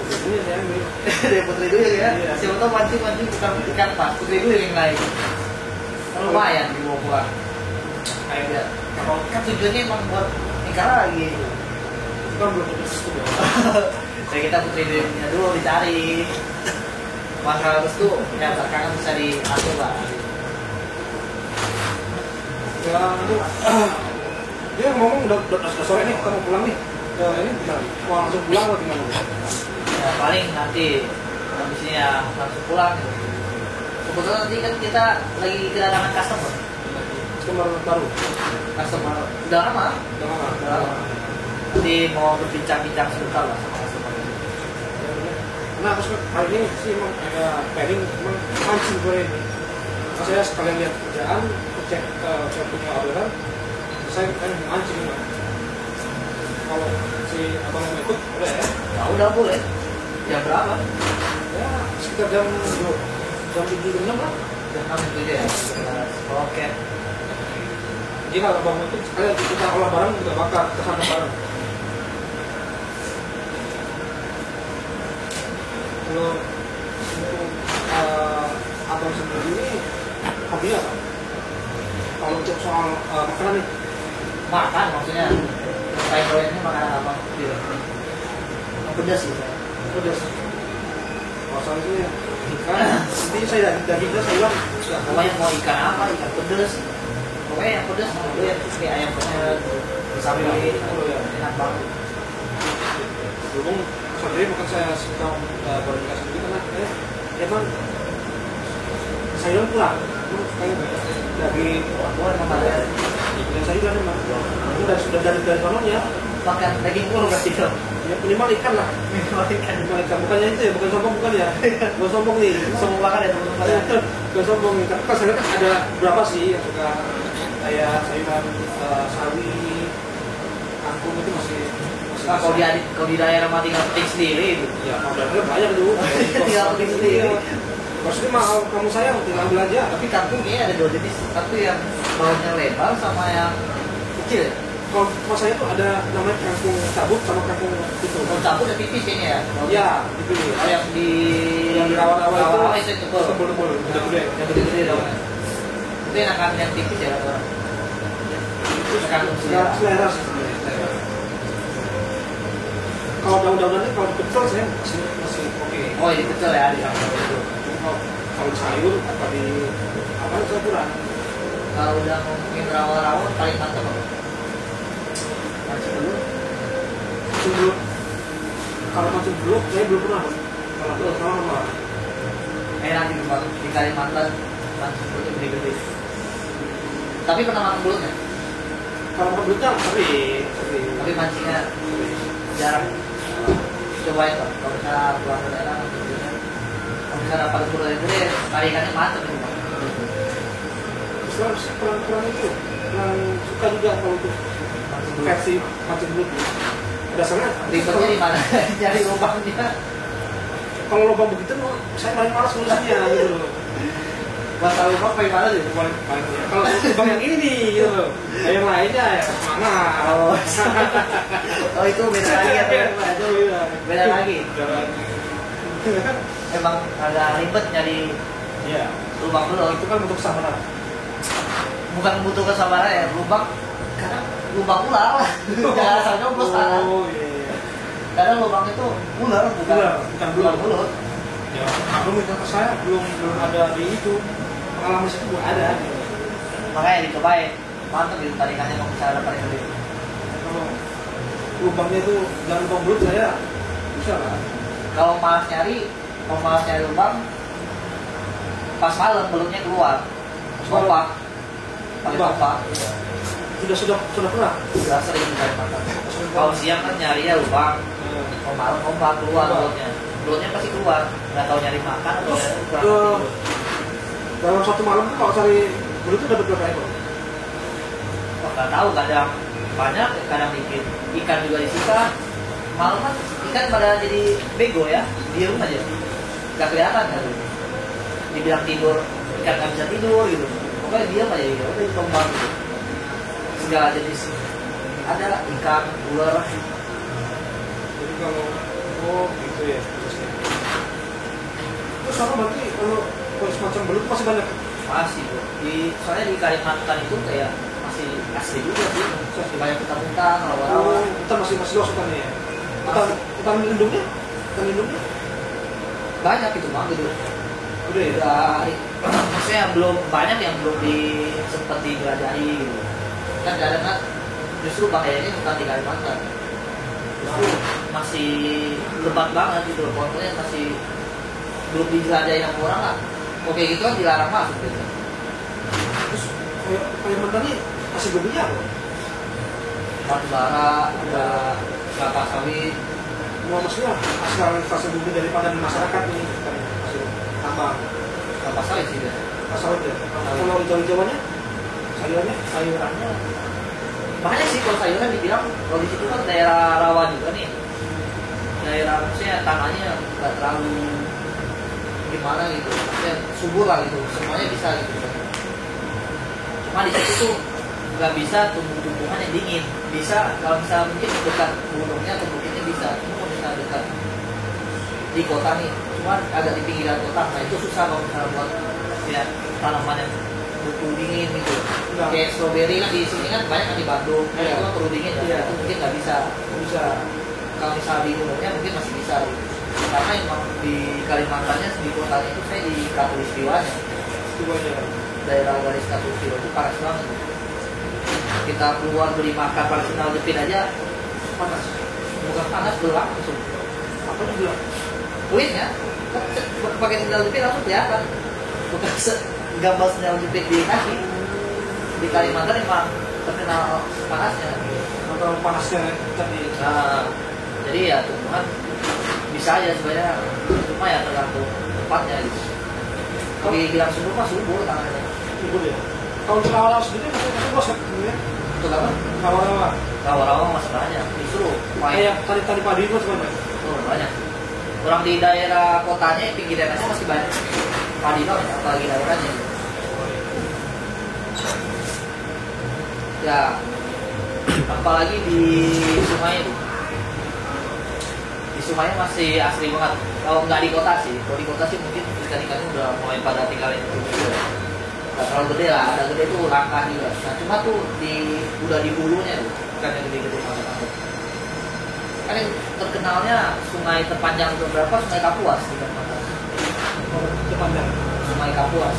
ini saya ambil. Dari putri duyung ya. Iya. Siapa tahu mancing bukan ikan pas, putri duyung yang lain. Kan lumayan di bawah. Kayak dia. Kalau kan tujuannya emang buat nikah lagi. Itu kan belum tentu itu ya. Jadi kita putri duyungnya dulu dicari. Maka habis itu ya belakangan bisa diatur lah. Ya itu dia ngomong udah sore nih, kita mau pulang nih. Ini gimana? Mau langsung pulang atau gimana? Ya paling nanti habisnya langsung pulang. Kebetulan nanti kan kita lagi kedatangan customer. Customer baru. Customer udah lama. Udah lama. Udah lama. Nanti mau berbincang-bincang sebentar lah sama customer. Nah, terus hari ini sih emang ada pairing, emang mancing gue ini. Nah, saya sekalian lihat kerjaan, cek saya punya orderan, terus saya kan mancing emang. Kalau si abang mau ikut, boleh ya? Ya udah boleh. Jam berapa? Ya, sekitar jam 7 jam 6 lah. Jam 6 itu aja ya. Oke. Jadi kalau abang mau ikut, sekalian kita olah bareng, kita bakar, kita santap bareng. Kalau untuk abang sendiri ini hobinya apa? Kalau untuk soal makanan nih, Makan maksudnya. Saya ini makanan apa? Gitu. Pedas sih saya. pedas. Kalau soal itu ya ikan, intinya saya dagingnya sayuran. Pokoknya mau ikan apa? Ikan pedas. Pokoknya yang pedas itu yang kayak ayam pedas. Sambil enak banget. Dulu sendiri makan saya suka berbuka sendiri karena emang sayuran kurang. Kayak daging Wah, emang ada. dan sayuran emang. Itu sudah dari sononya. Makan daging mulu berarti dong. Ya minimal ikan lah. Minimal ikan. Minimal ikan. Bukannya itu ya, bukan sombong bukan ya. Bukan sombong nih. Semua makan ya teman-teman. Bukan sombong nih. Tapi saya kan ada berapa sih yang suka kayak sayuran sawi, kangkung itu masih Nah, kalau di daerah mah tinggal petik sendiri itu. ya ordernya banyak tuh. Tinggal petik sendiri. Maksudnya mah kamu sayang tinggal ambil aja. Tapi kangkung kayaknya ada dua jenis. Satu yang baunya lebar sama yang kecil. Kalau saya tuh ada namanya kangkung cabut sama kangkung itu. Kalau cabut ya tipis kayaknya ya. Ya, itu dia. Oh, yang di awal-awal itu itu tebel. tebel-tebel, gede-gede. Yang gede-gede daunnya. Itu enakan yang tipis ya orang. Itu kangkung Ya, selera. selera sih sebenarnya. Selera. Kalau daun-daunannya kalau dipecel saya masih oke. Oh, ini kecil ya di kangkung itu. Cuma kalau sayur apa di apa itu saya kurang. Kalau udah ngomongin rawon-rawon paling mantap apa? Mancing dulu. Mancing belum. Kalau mancing belum, saya belum pernah. Kalau belum pernah. Enak di Kalimantan mancing dulu gede-gede. Tapi pernah makan belutnya? Kalau makan belum Tapi mancingnya jarang. Cobain dong, kalau misalnya pulang ke daerah mancingnya. Kalau misalnya dapat belut yang gede, tarikannya mantep nih. Islam kurang itu, kurang suka juga kalau untuk versi mancing belum. Dasarnya Ribetnya di mana? Nyari lubangnya. kalau lubang begitu, saya paling malas ngurusinnya gitu loh. Masalah lubang paling mana sih? Kalau lubang yang ini nih, gitu loh. Yang lainnya ya mana? Oh itu beda lagi ya Itu beda. Beda lagi. Beda lagi. Emang agak ribet nyari Iya. lubang belut. Itu kan bentuk kesabaran. Bukan butuh kesabaran ya, lubang karena lubang ular. Jangan asal nyoblos tangan. Oh iya. Karena lubang itu ular bukan belut. Ya, belum itu ke saya belum ada di itu pengalaman itu belum ada. Makanya dicobain. Mantap itu tarikannya kalau misalnya dapat yang gede. Kalau lubangnya itu jangan lubang belut saya bisa lah. Kalau malas nyari lubang, pas malam belutnya keluar. Kompak, pakai kompak. Sudah pernah. Sudah sering di Kalimantan. Kalau siang kan nyari ya lubang, kalau malam kompak keluar belutnya. Belutnya pasti keluar. Nggak tahu nyari makan atau Terus, dalam satu malam tuh kalau cari belut itu dapat berapa ekor? oh, nggak tahu, kadang banyak, kadang dikit. Ikan juga disita. Malam kan ikan pada jadi bego ya, diem aja, nggak kelihatan kan. Dibilang tidur, ikan nggak bisa tidur gitu. Pokoknya diam aja gitu, udah ditombang gitu. Segala jenis ada lah, ikan, ular. Jadi kalau gitu ya prosesnya. Terus sama berarti kalau semacam belut masih banyak. Masih bro. Soalnya di Kalimantan itu kayak masih asli juga sih. Masih banyak hutan-hutan, rawa-rawa. Hutan masih luas hutannya ya. Hutan lindungnya? Hutan lindungnya? Banyak itu bang gitu. Udah ya. Maksudnya belum banyak yang belum sempat dijelajahi gitu. Kan kadang kan justru bahayanya bukan di Kalimantan. Justru masih lebat banget gitu loh. Pokoknya masih belum dijelajahi sama orang lah. Oke gitu kan dilarang masuk gitu. Terus Kalimantan ini masih berminyak loh. Batu bara, ada kelapa sawit. Mau maksudnya hasil bumi daripada masyarakat ini kan hasil tambang. Kelapa sawit sih biasa. Sawit ya. Kalau hijau-hijauannya, Sayurannya banyak sih. Kalau sayuran dibilang, kalau di situ kan daerah rawa juga nih. Daerah maksudnya tanahnya nggak terlalu gimana gitu, maksudnya subur lah gitu, semuanya bisa gitu. Cuma di situ tuh nggak bisa tumbuh-tumbuhan yang dingin. Bisa kalau misalnya mungkin dekat gunungnya atau bukitnya bisa, cuma bisa dekat di kota nih, cuma agak di pinggiran kota. Nah itu susah kalau misalnya buat ya tanaman yang butuh dingin gitu. Nah. Kayak stroberi kan di sini kan banyak kan di Bandung, Iya. itu kan perlu dingin kan. Iya. Itu mungkin nggak bisa. Kalau misalnya di gunungnya mungkin masih bisa gitu. Karena emang di Kalimantannya di kotanya itu saya di Katulistiwanya, daerah garis Katulistiwa itu panas banget. Kita keluar beli makan pakai sendal jepit aja panas. Bukan panas, gelap langsung. apa juga? Kulitnya kan pakai sendal jepit langsung kelihatan. Bukan gambar sendal jepit di kaki. Di Kalimantan emang terkenal panasnya. Atau panasnya tadi? Nah, jadi ya tumbuhan bisa aja sebenarnya, cuma ya tergantung tempatnya gitu. Kalau bilang subur mah subur tangannya. Subur ya. Kalau untuk rawa-rawa sendiri masih bos kan? Untuk apa? Rawa-rawa. Rawa-rawa masih banyak. Justru Kayak tadi padi itu sebenarnya. banyak. Orang di daerah kotanya, pinggir daerahnya masih banyak padi banget, apalagi daerahnya. Ya, apalagi di sungai itu. Di sungai masih asli banget. Kalau nggak di kota sih, kalau di kota sih mungkin ikan-ikannya udah mulai pada tinggalin itu juga. Nggak terlalu gede lah, ada gede tuh langka juga. Nah cuma tuh udah di hulunya tuh, bukan yang gede-gede banget. Kan yang terkenalnya sungai terpanjang itu berapa? Sungai Kapuas di Kalimantan. Terpanjang. Sungai Kapuas.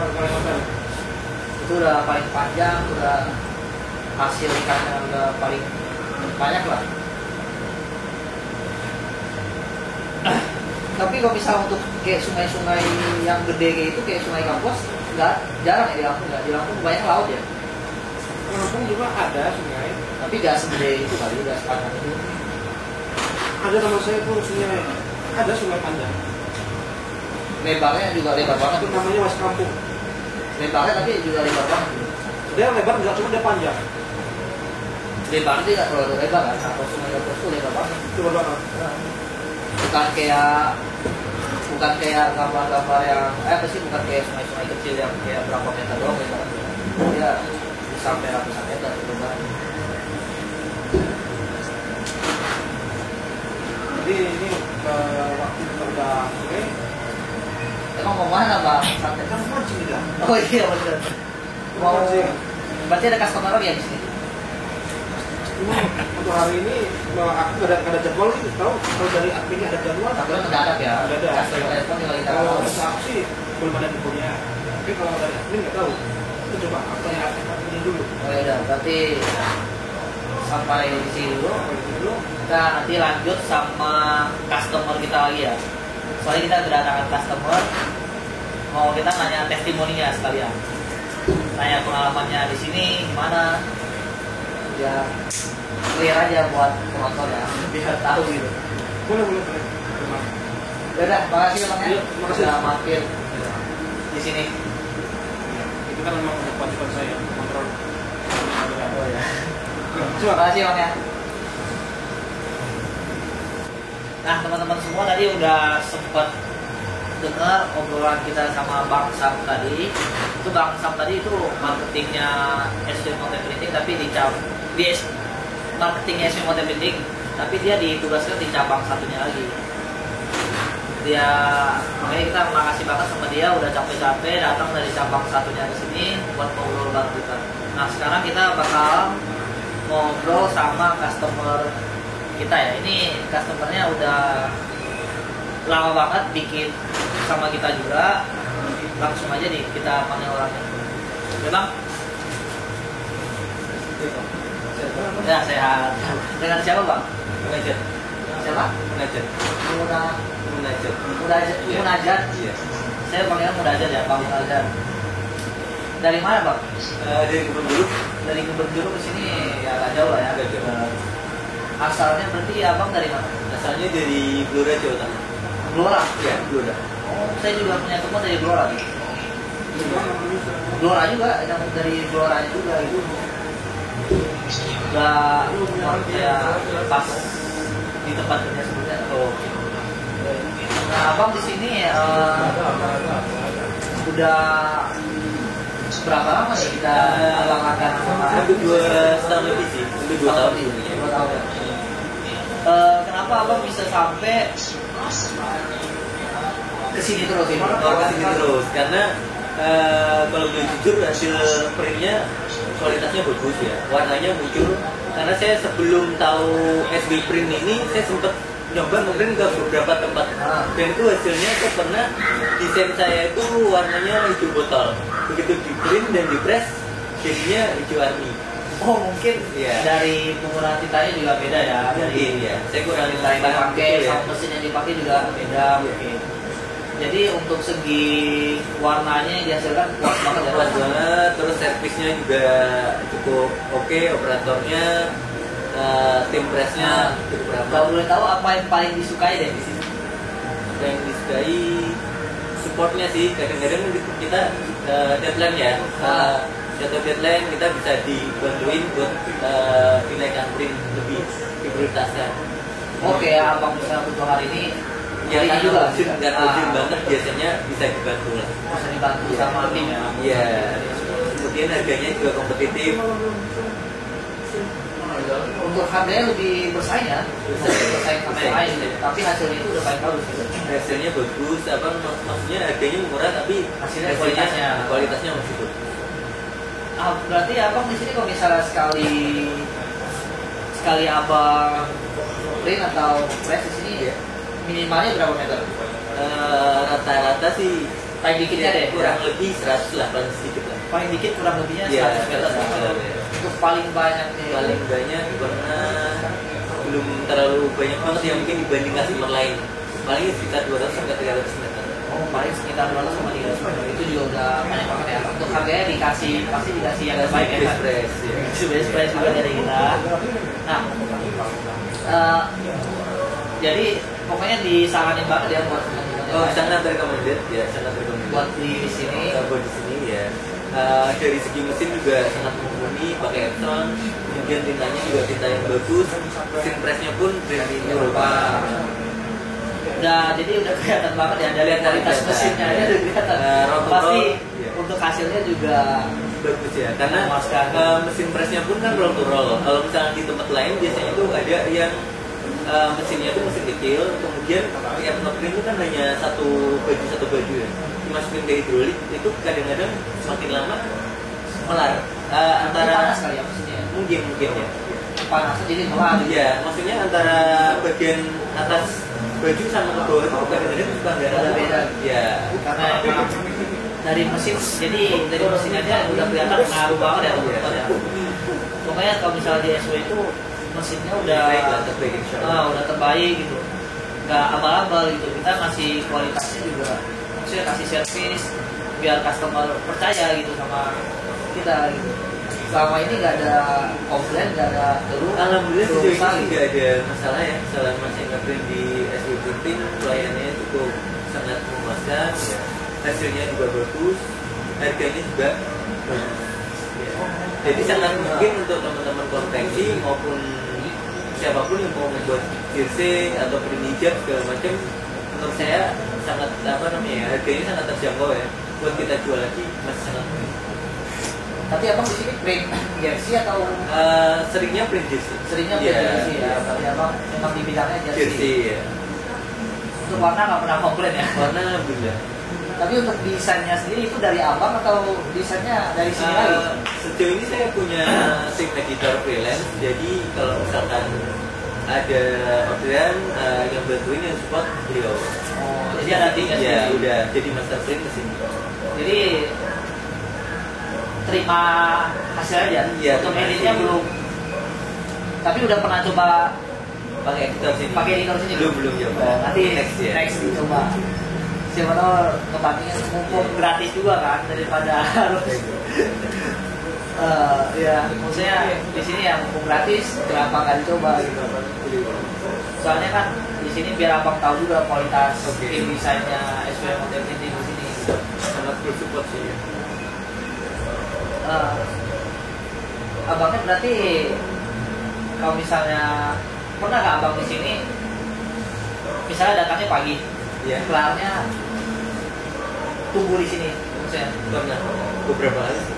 Kalimantan. Itu udah paling panjang, udah hasil ikannya udah paling banyak lah. Tapi kalau misalnya untuk kayak sungai-sungai yang gede kayak itu, kayak Sungai Kapuas, nggak jarang ya di Lampung. Nggak, di Lampung banyak laut ya. Lampung juga ada sungai. Tapi nggak segede itu kali, nggak sepanjang itu. Ada nama saya pun sungai. Ada sungai panjang. Lebarnya juga lebar banget. Itu namanya West Kampung. Lebarnya tapi juga lebar banget. Dia lebar nggak cuma dia panjang. Lebar itu nggak terlalu lebar kan? Nah, kalau Sungai Kapuas itu lebar banget. Itu lebar. Nah, bukan kayak gambar-gambar yang bukan kayak sungai-sungai kecil yang kayak berapa meter doang lebar. Dia sampai ratusan meter lebar. Jadi ini waktu kita udah sore. Emang mau mana bang? Santai. Kan mancing ya. Oh iya benar. Mau berarti ada customer lagi ya di sini? Cuma untuk hari ini aku nggak ada jadwal sih. Tahu kalau dari adminnya ada jadwal. Tapi mendadak ya. Mendadak. Customer telepon tinggal kita. Kalau aku sih belum ada infonya. Tapi kalau dari admin nggak tahu. Kita coba apa yang admin dulu. Oh iya, berarti sampai di sini dulu. Kita nanti lanjut sama customer kita lagi ya. Soalnya kita kedatangan customer, mau kita nanya testimoninya sekalian, nanya pengalamannya di sini gimana, ya clear aja buat penonton ya, biar tahu gitu. Boleh. Udah, makasih bang ya. Iya, makasih. Udah mampir di sini. Itu kan memang kewajiban saya kontrol. Oh ya. Terima Makasih bang ya. Nah teman-teman semua tadi udah sempat dengar obrolan kita sama Bang Sam tadi. Itu Bang Sam tadi itu marketingnya SW Mountain Printing, tapi di marketingnya SW Mountain Printing, tapi dia ditugaskan di cabang satunya lagi. Dia makanya kita makasih banget sama dia udah capek-capek datang dari cabang satunya ke sini buat ngobrol bareng kita. Nah sekarang kita bakal ngobrol sama customer kita ya. Ini customernya udah lama banget bikin sama kita juga. Langsung aja nih kita panggil orangnya. Ya bang? Ya sehat. Dengan siapa bang? Munajat. Siapa? Munajat. Munajat. Munajat. Iya. Saya panggilnya Munajat ya, Bang Munajat. Dari mana bang? Dari Kebun Jeruk. Dari Kebun Jeruk ke sini ya nggak jauh lah ya. Nggak jauh. Asalnya berarti abang dari mana? Asalnya dari Blora, Jawa Tengah. Blora. Iya, Blora. Oh, saya juga punya teman dari Blora. Blora juga, yang dari Blora juga itu. Udah ya pas di tempat kerja sebelumnya. Oh. Nah, abang di sini udah berapa lama nih kita abang akan Hampir 2 tahun lebih sih. Hampir 2 tahun ini? ini. 2 tahun. Kenapa abang bisa sampai kesini terus ini? Sini terus karena kalau boleh jujur hasil printnya kualitasnya bagus ya, warnanya muncul. Karena saya sebelum tahu SB Print ini saya sempat nyoba ngeprint ke beberapa tempat dan itu hasilnya saya pernah desain saya itu warnanya hijau botol. Begitu di print dan di press jadinya hijau army. Oh mungkin Iya. dari penggunaan tintanya juga beda ya. Dari ya, saya kurang tinta yang dipakai ya. sama mesin yang dipakai juga beda mungkin. Jadi untuk segi warnanya yang dihasilkan kuat banget ya. Kuat banget, terus servisnya juga cukup oke, operatornya, tim pressnya cukup Kalau rapat. boleh tahu apa yang paling disukai deh di sini? Yang disukai supportnya sih, kadang-kadang kita deadline ya, jatuh deadline kita bisa dibantuin buat dinaikkan print lebih prioritasnya. Oke, abang misalnya butuh hari ini, Ya hari kan ini juga urgent, nggak urgent banget biasanya bisa dibantu lah. bisa dibantu sama tim ya. Iya, kemudian harganya juga kompetitif. Untuk harganya lebih bersaing ya, bersaing sama yang lain. Tapi hasilnya itu udah paling bagus gitu. Hasilnya bagus, apa maksudnya harganya murah tapi Hasilnya kualitasnya masih bagus. Berarti abang di sini kalau misalnya sekali abang print atau press di sini Iya. minimalnya berapa meter? Rata-rata sih Paling dikitnya deh. kurang lebih 100 lah, paling sedikit lah. Paling dikit kurang lebihnya Iya, 100 meter. 100 meter, ya. Untuk paling banyak nih. Paling banyak pernah belum terlalu banyak banget yang mungkin dibanding customer lain. Paling sekitar 200 sampai 300 meter. Oh, paling sekitar 200 sama 300 meter. Itu juga udah banyak banget ya. Untuk harganya pasti dikasih yang terbaik ya. Best price, ya. Best price juga dari kita. Nah, jadi pokoknya disaranin banget ya buat Oh, sangat recommended ya, sangat recommended. buat di sini. Buat di sini ya. Dari segi mesin juga sangat mumpuni, pakai Epson. Kemudian tintanya juga tinta yang bagus. Mesin pressnya pun dari Eropa. Jadi udah kelihatan banget ya dari kualitas Kelihatan, mesinnya ya. aja udah kelihatan. Rotor, Pasti ya. untuk hasilnya juga Bagus ya, karena memuaskan. mesin pressnya pun kan roll to roll. Kalau misalnya di tempat lain biasanya tuh ada yang mesinnya tuh mesin kecil, kemudian tiap ngeprint itu kan hanya satu baju ya. Dimasukin ke hidrolik itu kadang-kadang semakin lama melar. Antara panas kali ya mesinnya. mungkin ya. Panas jadi melar. Iya, maksudnya antara bagian atas baju sama ke bawah itu kadang-kadang suka nggak Ada beda. Ya, Karena emang dari mesin, jadi dari mesin aja udah kelihatan ngaruh banget ya teman-teman ya. Pokoknya makanya kalau misalnya di SW itu mesinnya udah Baik lah, terbaik insya Allah. udah terbaik gitu, nggak abal-abal gitu. Kita ngasih kualitasnya juga, maksudnya kasih servis biar customer percaya gitu sama kita gitu. Selama ini nggak ada komplain, nggak ada keluh. Alhamdulillah keluh sejauh kesah ini gitu. nggak ada masalah ya. Selama saya ngeprint di SW Printing, pelayanannya cukup sangat memuaskan. Ya. Hasilnya juga bagus, harganya juga bagus. Ya. Jadi sangat mungkin untuk teman-teman konveksi maupun siapapun yang mau membuat jersey atau print hijab segala macam, menurut saya sangat harganya sangat terjangkau ya. Buat kita jual lagi masih sangat murah. Tapi abang di sini print jersey atau Seringnya print jersey. seringnya print jersey ya? Tapi abang memang di bidangnya jersey. Jersey ya. Untuk warna nggak pernah komplain ya? Warna alhamdulillah. Tapi untuk desainnya sendiri itu dari abang atau desainnya dari sini lagi? Sejauh ini saya punya tim editor freelance. Jadi kalau misalkan ada orderan yang bantuin yang support beliau. Oh, jadi ada timnya Ya sendiri. udah jadi master print kesini. Jadi terima hasil aja. Iya, Untuk terima editnya kasih. belum. Tapi udah pernah coba Pakai editor sini. pakai editor sini? Belum ya. Oh, nanti next ya. next dicoba. Siapa tahu ngebandingin mumpung gratis juga kan daripada harus. Ya, maksudnya di sini yang mumpung gratis, kenapa nggak dicoba gitu? Soalnya kan di sini biar abang tahu juga kualitas Oke. tim desainnya SW Model Printing di sini. Sangat bersupport sih ya. Abangnya berarti kalau misalnya pernah nggak abang di sini, misalnya datangnya pagi, Ya. kelarnya tunggu di sini, maksudnya. Pernah beberapa kali sih.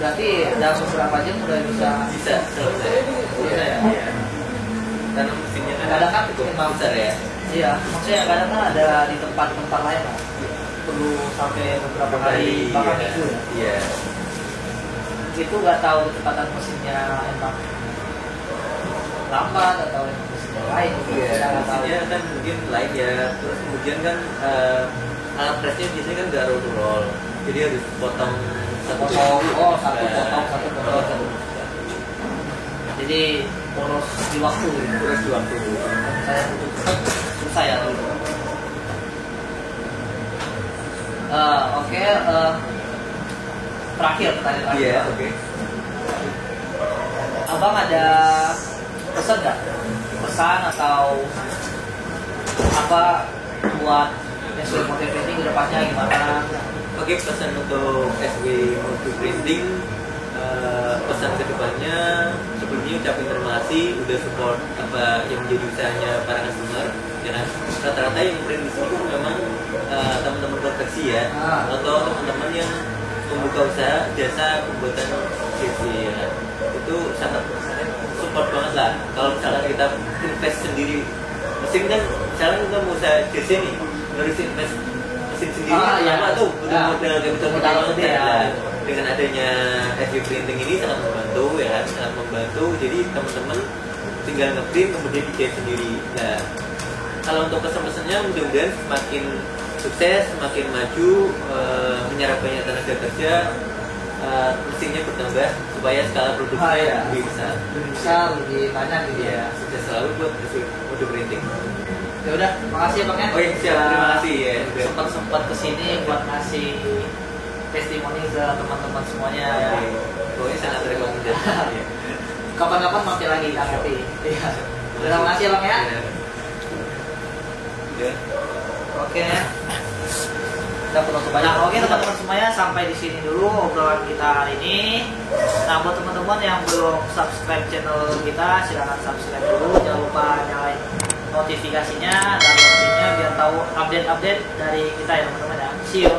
Berarti dalam beberapa jam udah bisa. Bisa selesai. Bisa ya? Iya. Karena mesinnya kan Kadang kan cukup emang besar ya. Iya, maksudnya kadang kan ada di tempat-tempat lain lah, perlu sampai beberapa hari bahkan Iya. minggu ya. Iya. Itu nggak tahu kecepatan mesinnya emang lambat atau emang mesinnya lain. Iya, Kita nggak tahu. mesinnya kan mungkin lain ya. Terus kemudian kan alat presnya biasanya kan nggak roll to roll. Jadi harus potong satu Potong, potong. satu potong, satu potong. Jadi boros di waktu gitu. Terus di waktu. Saya butuh cepat, susah ya dulu. Oke, terakhir pertanyaan terakhir. Iya, oke. Abang ada pesan nggak? Pesan atau apa buat SW Model Printing ke depannya gimana? Oke, pesan untuk SW Multi Printing, pesan kedepannya sebelumnya ucapin terima kasih udah support apa yang menjadi usahanya para customer. Ya kan, rata-rata yang print di sini memang teman-teman konveksi ya, atau teman-teman yang membuka usaha jasa pembuatan jersey ya kan. Itu sangat support banget lah. Kalau misalnya kita invest sendiri mesin kan, sekarang kita mau usaha jersey nih, harus invest mesin sendiri kan iya. lama tuh butuh modal capital Modal gede ya. Nah, dengan adanya SW Printing ini sangat membantu ya kan, sangat membantu. Jadi teman-teman tinggal ngeprint kemudian dijahit sendiri. Nah, kalau untuk pesan-pesannya mudah-mudahan semakin sukses, semakin maju, menyerap banyak tenaga kerja, mesinnya bertambah supaya skala produksinya lebih besar. Lebih besar, lebih banyak gitu ya. Iya, sukses selalu buat Mode Printing. Ya udah, makasih Bang ya. Oh iya, siap. Terima kasih ya. Sempat kesini buat ngasih testimoni ke teman-teman semuanya. Ya. Pokoknya sangat rekomendasi. Kapan-kapan mampir lagi Kang Epi. Iya. Terima kasih ya Bang ya. Ya. Oke. Kita penutup banyak. Oke teman-teman semuanya, sampai di sini dulu obrolan kita hari ini. Nah buat teman-teman yang belum subscribe channel kita, silahkan subscribe dulu. Jangan lupa nyalain notifikasinya dan loncengnya biar tahu update-update dari kita ya teman-teman ya. See you.